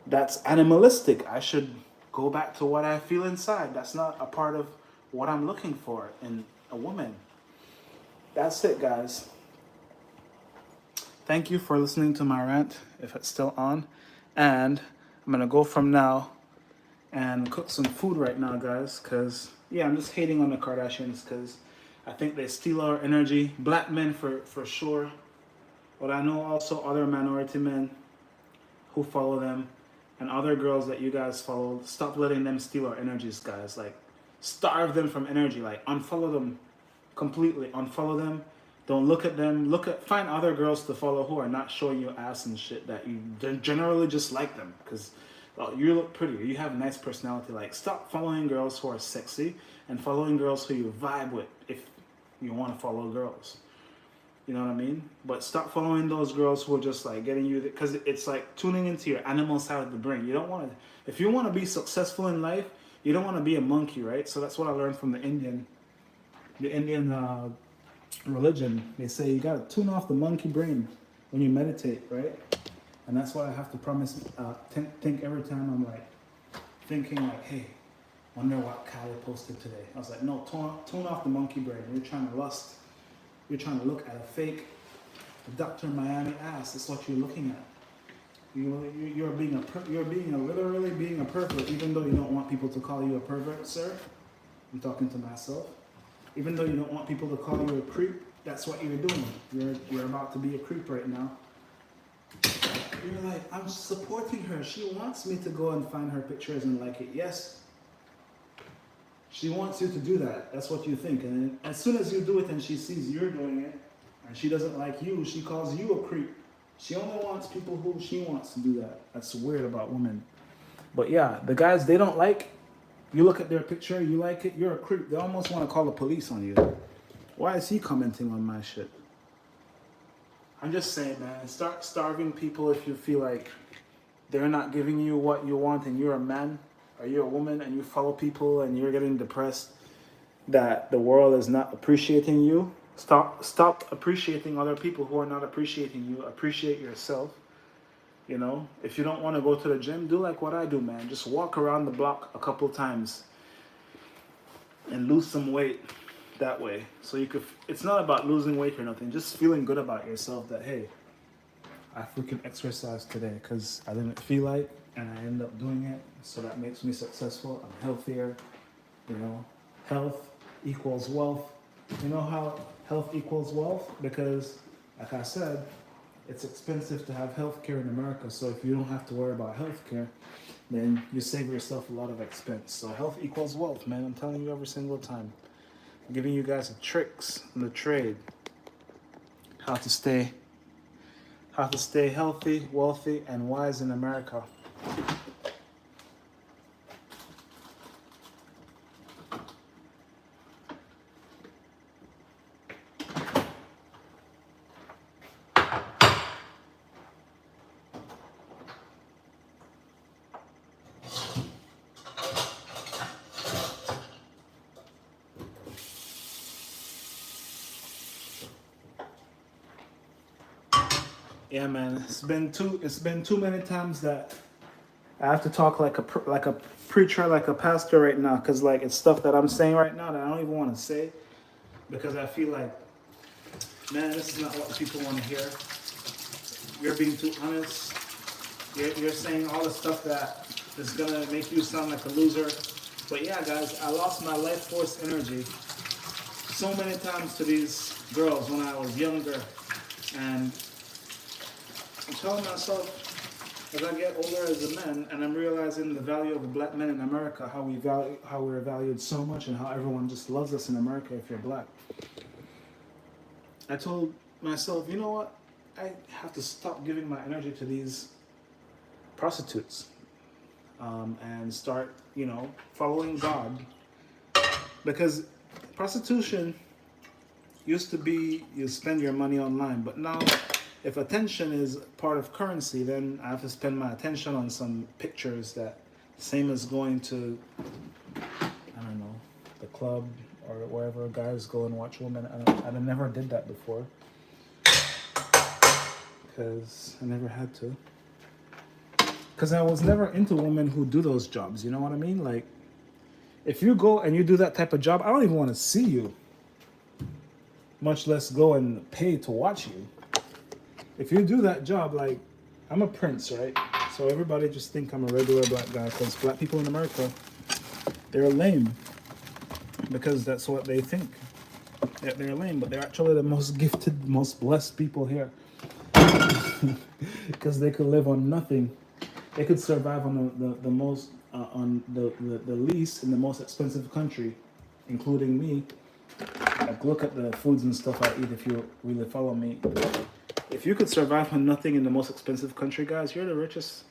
That's animalistic. I should go back to what I feel inside. That's not a part of what I'm looking for in a woman. That's it, guys. Thank you for listening to my rant, if it's still on. And I'm gonna go from now and cook some food right now, guys, because, yeah, I'm just hating on the Kardashians because I think they steal our energy. Black men for sure. But I know also other minority men who follow them and other girls that you guys follow. Stop letting them steal our energies, guys. Like, starve them from energy. Like, unfollow them completely. Unfollow them. Don't look at them. Find other girls to follow who are not showing you ass and shit that you generally just like them because you look pretty. You have a nice personality. Like, stop following girls who are sexy and following girls who you vibe with if you want to follow girls. You know what I mean? But stop following those girls who are just like getting you, because it's like tuning into your animal side of the brain. You don't want to, if you want to be successful in life, you don't want to be a monkey, right? So that's what I learned from the Indian religion. They say you got to tune off the monkey brain when you meditate, right? And that's why I have to promise, think every time I'm like thinking like, hey, wonder what Kylie posted today. I was like, no, tune off the monkey brain. You're trying to lust. You're trying to look at a fake Dr. Miami ass. That's what you're looking at. You're literally being a pervert, even though you don't want people to call you a pervert, sir. I'm talking to myself. Even though you don't want people to call you a creep, that's what you're doing. You're about to be a creep right now. You're like, I'm supporting her. She wants me to go and find her pictures and like it. Yes. She wants you to do that. That's what you think. And then as soon as you do it and she sees you're doing it, and she doesn't like you, she calls you a creep. She only wants people who she wants to do that. That's weird about women. But yeah, the guys they don't like, you look at their picture, you like it, you're a creep. They almost want to call the police on you. Why is he commenting on my shit? I'm just saying, man, start starving people if you feel like they're not giving you what you want and you're a man. Or you're a woman and you follow people and you're getting depressed that the world is not appreciating you. Stop appreciating other people who are not appreciating you. Appreciate yourself. You know, if you don't want to go to the gym, do like what I do, man. Just walk around the block a couple times and lose some weight that way. So you could, it's not about losing weight or nothing. Just feeling good about yourself that, hey, I freaking exercised today because I didn't feel like, and I end up doing it. So that makes me successful. I'm healthier. You know, health equals wealth. You know how health equals wealth? Because, like I said, it's expensive to have health care in America. So if you don't have to worry about health care, then you save yourself a lot of expense. So health equals wealth, man. I'm telling you every single time. I'm giving you guys the tricks in the trade. How to stay healthy, wealthy, and wise in America. Yeah, man. It's been too many times that I have to talk like a preacher, like a pastor right now, because like it's stuff that I'm saying right now that I don't even want to say, because I feel like, man, this is not what people want to hear. You're being too honest. You're saying all the stuff that is gonna make you sound like a loser. But yeah, guys, I lost my life force energy so many times to these girls when I was younger, and I'm telling myself, as I get older as a man, and I'm realizing the value of the black men in America, how we're valued so much, and how everyone just loves us in America if you're black. I told myself, you know what? I have to stop giving my energy to these prostitutes, and start, following God, because prostitution used to be you spend your money online, but now if attention is part of currency, then I have to spend my attention on some pictures that same as going to, I don't know, the club or wherever guys go and watch women. I never did that before because I never had to. Because I was never into women who do those jobs, you know what I mean? Like, if you go and you do that type of job, I don't even want to see you, much less go and pay to watch you. If you do that job, like, I'm a prince, right? So everybody just think I'm a regular black guy because black people in America, they're lame because that's what they think. They're lame, but they're actually the most gifted, most blessed people here because they could live on nothing. They could survive on the most on the least in the most expensive country, including me. Like, look at the foods and stuff I eat if you really follow me. If you could survive on nothing in the most expensive country, guys, you're the richest.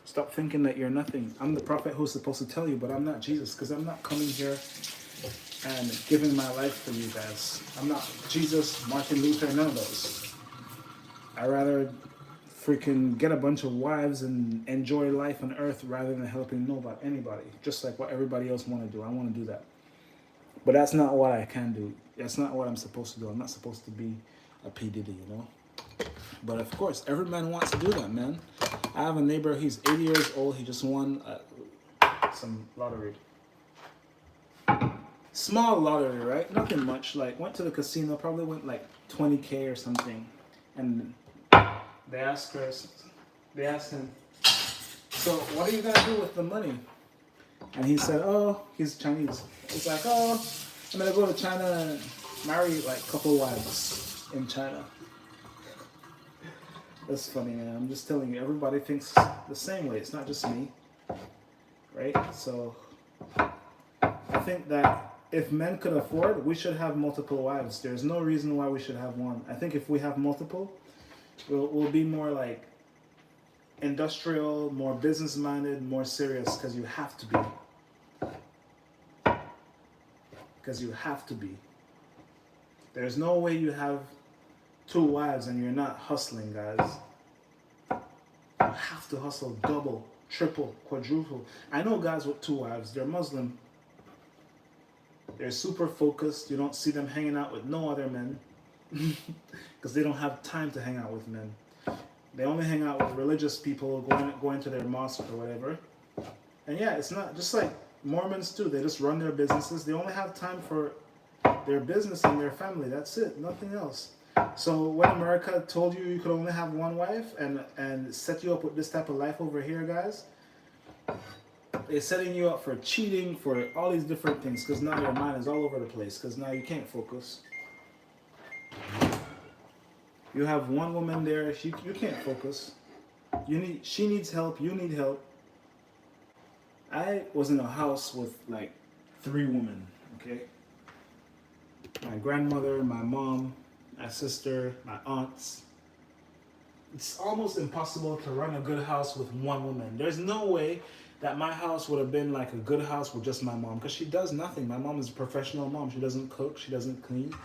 Stop thinking that you're nothing. I'm the prophet who's supposed to tell you, but I'm not Jesus, because I'm not coming here and giving my life for you guys. I'm not Jesus, Martin Luther, none of those. I rather freaking get a bunch of wives and enjoy life on earth rather than helping anybody. Just like what everybody else want to do. I want to do that. But that's not what I can do. That's not what I'm supposed to do. I'm not supposed to be a P. Diddy, you know? But of course, every man wants to do that, man. I have a neighbor, he's 80 years old. He just won some lottery. Small lottery, right? Nothing much. Like, went to the casino, probably went like 20K or something. And they asked him, so what are you gonna do with the money? And he said, oh, he's Chinese. He's like, oh, I'm gonna go to China and marry like a couple wives in China. That's funny, man. I'm just telling you, everybody thinks the same way. It's not just me, right? So I think that if men could afford, we should have multiple wives. There's no reason why we should have one. I think if we have multiple, we'll be more like industrial, more business-minded, more serious, because you have to be. Because you have to be. There's no way you have 2 wives and you're not hustling, guys. You have to hustle double, triple, quadruple. I know guys with 2 wives, they're Muslim. They're super focused. You don't see them hanging out with no other men because they don't have time to hang out with men. They only hang out with religious people going to their mosque or whatever. And yeah, it's not just like Mormons too. They just run their businesses. They only have time for their business and their family. That's it. Nothing else. So when America told you you could only have 1 wife and set you up with this type of life over here, guys, they're setting you up for cheating, for all these different things, because now your mind is all over the place, because now you can't focus. You have 1 woman there, you can't focus. She needs help, you need help. I was in a house with like 3 women, okay? My grandmother, my mom, my sister, my aunts. It's almost impossible to run a good house with 1 woman. There's no way that my house would have been like a good house with just my mom, because she does nothing. My mom is a professional mom. She doesn't cook, she doesn't clean.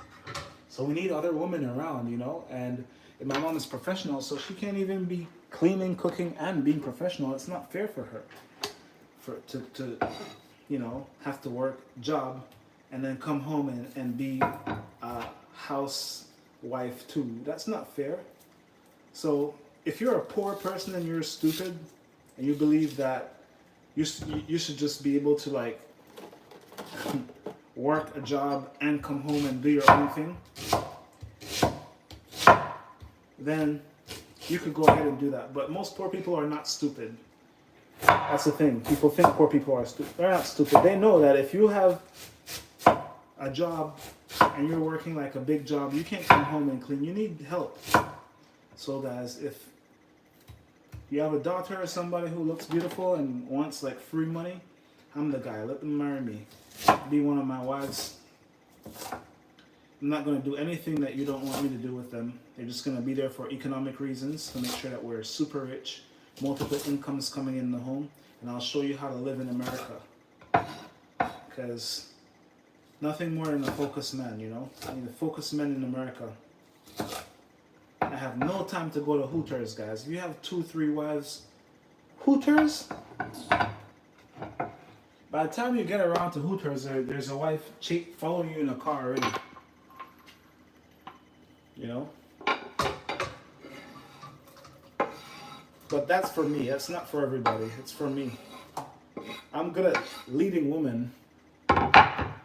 So we need other women around, you know? And my mom is professional, so she can't even be cleaning, cooking, and being professional. It's not fair for her to you know, have to work, job, and then come home and be a housewife too. That's not fair. So if you're a poor person and you're stupid and you believe that you should just be able to like work a job and come home and do your own thing, then you could go ahead and do that. But most poor people are not stupid. That's the thing. People think poor people are stupid. They're not stupid. They know that if you have a job and you're working like a big job, you can't come home and clean. You need help. So guys, if you have a daughter or somebody who looks beautiful and wants like free money, I'm the guy. Let them marry me. Be one of my wives. I'm not going to do anything that you don't want me to do with them. They're just going to be there for economic reasons, to make sure that we're super rich, multiple incomes coming in the home, and I'll show you how to live in America. Because nothing more than a focused man, you know? I mean, the focused men in America. I have no time to go to Hooters, guys. If you have 2, 3 wives, Hooters? By the time you get around to Hooters, there's a wife following you in a car already. You know? But that's for me. That's not for everybody. It's for me. I'm good at leading women.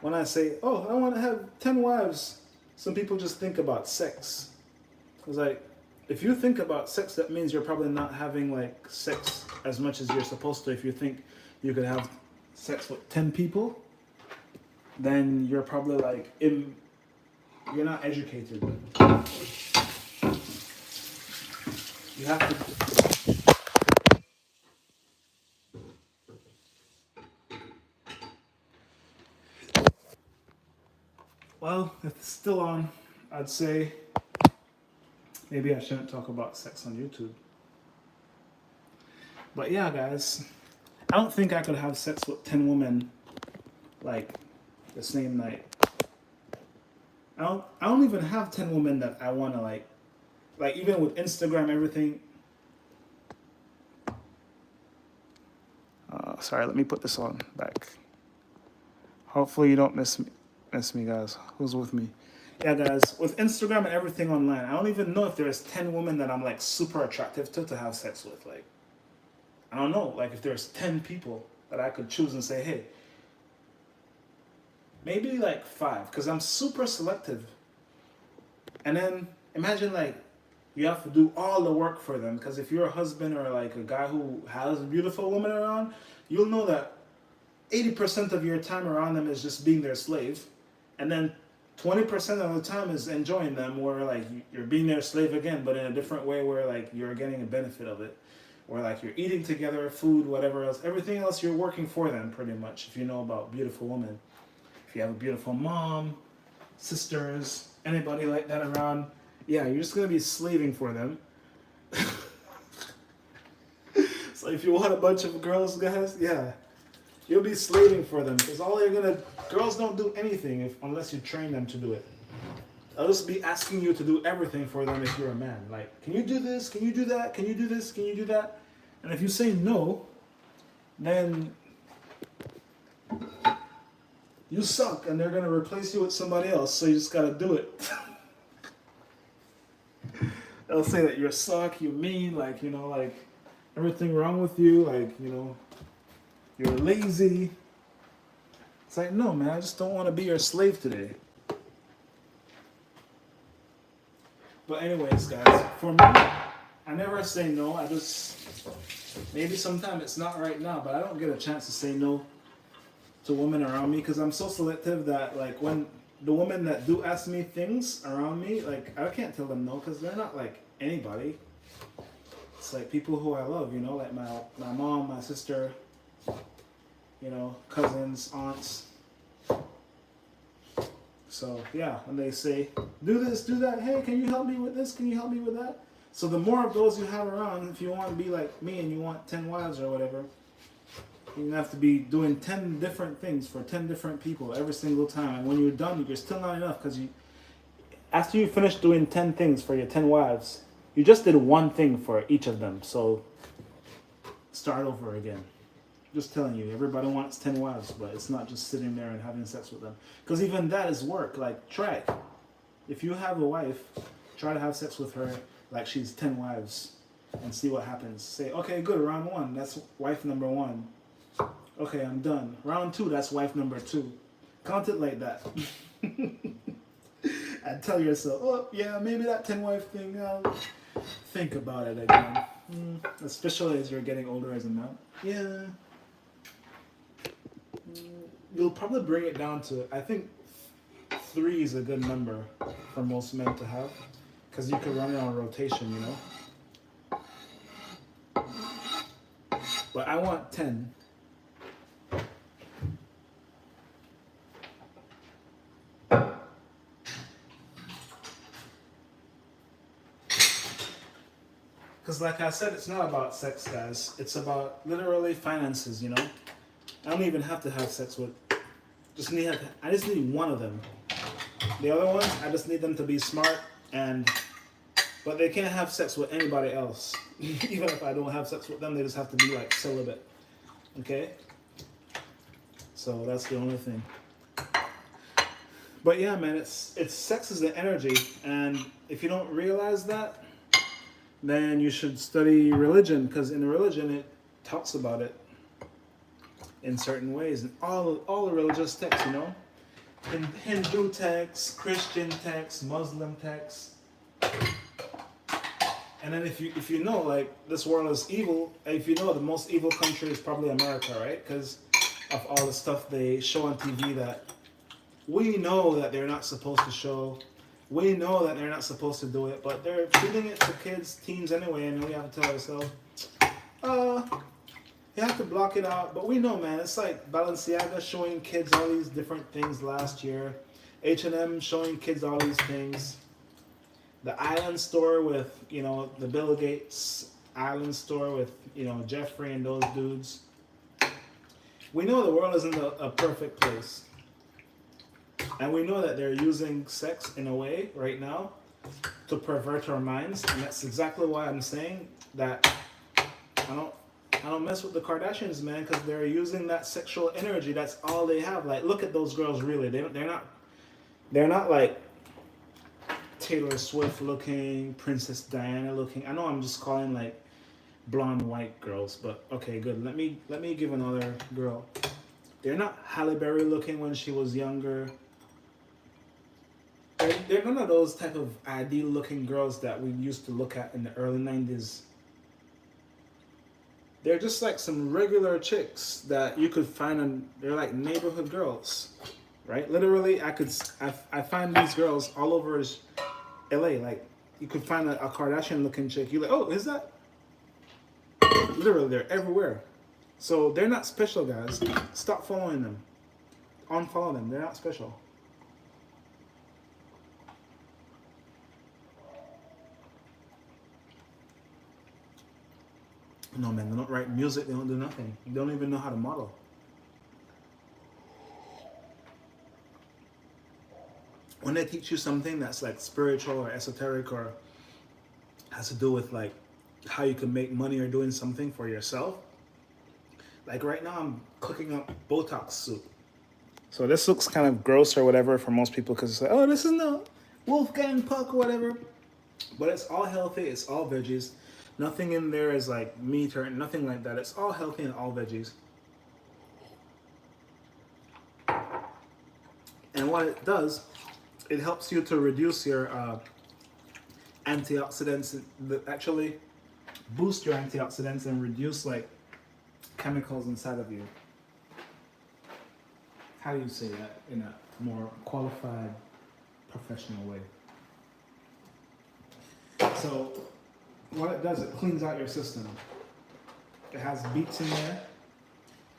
When I say, oh, I want to have 10 wives, some people just think about sex. It's like, if you think about sex, that means you're probably not having like sex as much as you're supposed to. If you think you could have sex with 10 people, then you're probably like, you're not educated. You have to. Well, if it's still on, I'd say maybe I shouldn't talk about sex on YouTube. But yeah, guys, I don't think I could have sex with 10 women like the same night. I don't even have 10 women that I want to like even with Instagram, everything. Sorry, let me put this on back. Hopefully you don't miss me, guys. Who's with me? Yeah, guys, with Instagram and everything online, I don't even know if there's 10 women that I'm like super attractive to have sex with. Like, I don't know. Like, if there's 10 people that I could choose and say, hey, maybe like 5, because I'm super selective. And then imagine like you have to do all the work for them, because if you're a husband or like a guy who has a beautiful woman around, you'll know that 80% of your time around them is just being their slave, and then 20% of the time is enjoying them, where like you're being their slave again, but in a different way, where like you're getting a benefit of it, or like you're eating together, food, whatever else, everything else you're working for them pretty much. If you know about beautiful women, if you have a beautiful mom, sisters, anybody like that around, yeah, you're just gonna be slaving for them. So if you want a bunch of girls, guys, yeah, you'll be slaving for them, because girls don't do anything unless you train them to do it. They'll just be asking you to do everything for them if you're a man. Like, can you do this? Can you do that? Can you do this? Can you do that? And if you say no, then you suck, and they're gonna replace you with somebody else. So you just gotta do it. They'll say that you suck, you mean, like, you know, like everything wrong with you, like, you know, you're lazy. It's like, no, man, I just don't want to be your slave today. But anyways, guys, for me, I never say no. I just, maybe sometime it's not right now, but I don't get a chance to say no to women around me, because I'm so selective that like when the women that do ask me things around me, like I can't tell them no, because they're not like anybody. It's like people who I love, you know, like my mom, my sister, you know, cousins, aunts. So yeah, when they say, do this, do that, hey, can you help me with this? Can you help me with that? So the more of those you have around, if you want to be like me and you want 10 wives or whatever, you have to be doing 10 different things for 10 different people every single time. And when you're done, you're still not enough, because after you finish doing 10 things for your 10 wives, you just did one thing for each of them. So start over again. Just telling you, everybody wants 10 wives, but it's not just sitting there and having sex with them. Because even that is work. Like, try. If you have a wife, try to have sex with her like she's 10 wives and see what happens. Say, okay, good, round 1, that's wife number 1. Okay, I'm done. Round 2, that's wife number 2. Count it like that. And tell yourself, oh, yeah, maybe that 10 wife thing, think about it again. Especially as you're getting older as a man. Yeah. You'll probably bring it down to, I think 3 is a good number for most men to have, because you can run it on rotation, you know. But I want 10. Because like I said, it's not about sex, guys. It's about literally finances, you know. I don't even have to have sex with I just need one of them. The other ones, I just need them to be smart but they can't have sex with anybody else. Even if I don't have sex with them, they just have to be like celibate. Okay? So that's the only thing. But yeah, man, it's sex is the energy, and if you don't realize that, then you should study religion, because in religion it talks about it in certain ways, and all the religious texts, you know, in Hindu texts, Christian texts, Muslim texts. And then if you know, like, this world is evil, if you know, the most evil country is probably America, right? Because of all the stuff they show on TV that we know that they're not supposed to show. We know that they're not supposed to do it, but they're feeding it to kids, teens anyway, and we have to tell ourselves, you have to block it out. But we know, man, it's like Balenciaga showing kids all these different things last year. H&M showing kids all these things. The Island store with, you know, the Bill Gates Island store with, you know, Jeffrey and those dudes. We know the world isn't a perfect place. And we know that they're using sex in a way right now to pervert our minds. And that's exactly why I'm saying that I don't mess with the Kardashians, man, because they're using that sexual energy. That's all they have. Like, look at those girls, really. They're not like Taylor Swift looking, Princess Diana looking. I know I'm just calling like blonde white girls, but okay, good. Let me give another girl. They're not Halle Berry looking when she was younger. They're none of those type of ideal looking girls that we used to look at in the early 90s. They're just like some regular chicks that you could find, and they're like neighborhood girls, right? Literally, I find these girls all over LA. Like, you could find a Kardashian looking chick. You're like, oh, is that? Literally, they're everywhere. So they're not special, guys. Stop following them. Unfollow them. They're not special. No, man, they don't write music. They don't do nothing. They don't even know how to model. When they teach you something that's like spiritual or esoteric or has to do with like how you can make money or doing something for yourself. Like right now I'm cooking up Botox soup. So this looks kind of gross or whatever for most people because it's like, oh, this is no Wolfgang Puck or whatever. But it's all healthy. It's all veggies. Nothing in there is like meat or nothing like that. It's all healthy and all veggies. And what it does, it helps you to reduce your antioxidants, actually boost your antioxidants and reduce like chemicals inside of you. How do you say that in a more qualified, professional way? So what it does, it cleans out your system. It has beets in there.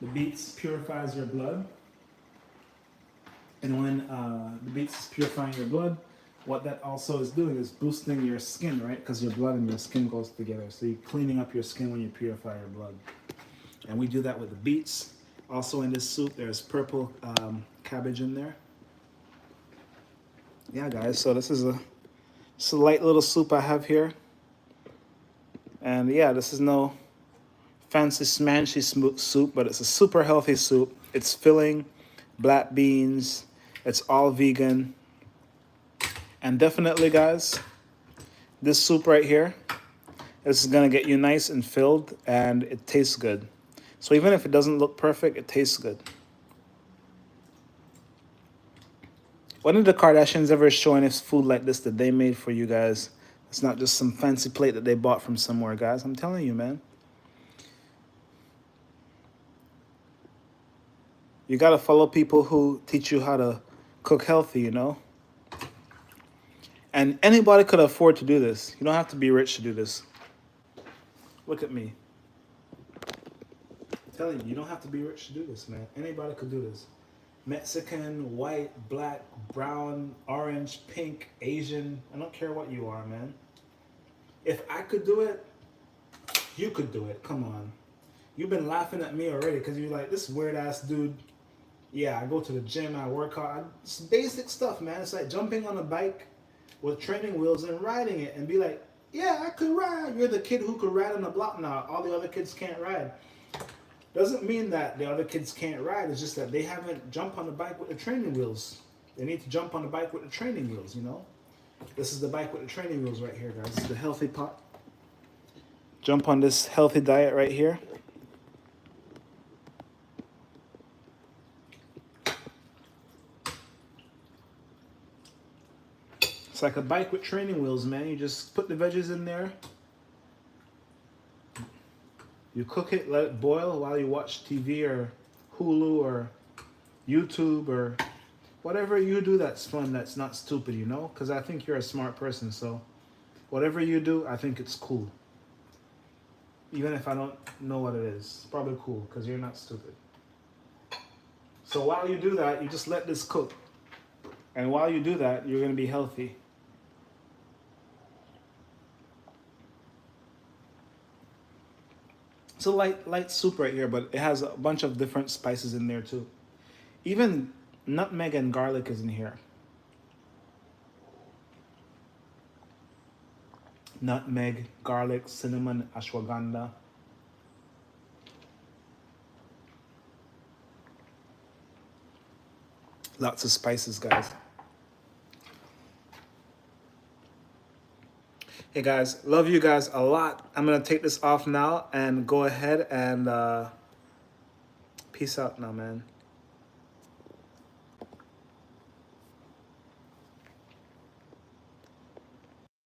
The beets purifies your blood. And when the beets is purifying your blood, what that also is doing is boosting your skin, right? Because your blood and your skin goes together. So you're cleaning up your skin when you purify your blood. And we do that with the beets. Also in this soup, there's purple cabbage in there. Yeah, guys, so this is a light little soup I have here. And yeah, this is no fancy smanchy soup, but it's a super healthy soup. It's filling, black beans, it's all vegan. And definitely, guys, this soup right here, this is gonna get you nice and filled, and it tastes good. So even if it doesn't look perfect, it tastes good. When did the Kardashians ever show any food like this that they made for you guys? It's not just some fancy plate that they bought from somewhere, guys. I'm telling you, man. You gotta follow people who teach you how to cook healthy, you know? And anybody could afford to do this. You don't have to be rich to do this. Look at me. I'm telling you, you don't have to be rich to do this, man. Anybody could do this. Mexican, white, black, brown, orange, pink, Asian. I don't care what you are, man. If I could do it, you could do it. Come on. You've been laughing at me already because you're like, this weird ass dude Yeah, I go to the gym, I work out. It's basic stuff, man. It's like jumping on a bike with training wheels and riding it and be like, yeah, I could ride. You're the kid who could ride on the block now. All the other kids can't ride. Doesn't mean that the other kids can't ride. It's just that they haven't jumped on the bike with the training wheels. They need to jump on the bike with the training wheels, you know? This is the bike with the training wheels right here, guys. This is the healthy pot. Jump on this healthy diet right here. It's like a bike with training wheels, man. You just put the veggies in there. You cook it, let it boil while you watch TV or Hulu or YouTube or whatever you do that's fun, that's not stupid, you know? Because I think you're a smart person, so whatever you do, I think it's cool. Even if I don't know what it is, it's probably cool because you're not stupid. So while you do that, you just let this cook. And while you do that, you're going to be healthy. It's a light soup right here, but it has a bunch of different spices in there too. Even nutmeg and garlic is in here. Nutmeg, garlic, cinnamon, ashwagandha. Lots of spices, guys. Hey guys, love you guys a lot. I'm gonna take this off now and go ahead and peace out now, man.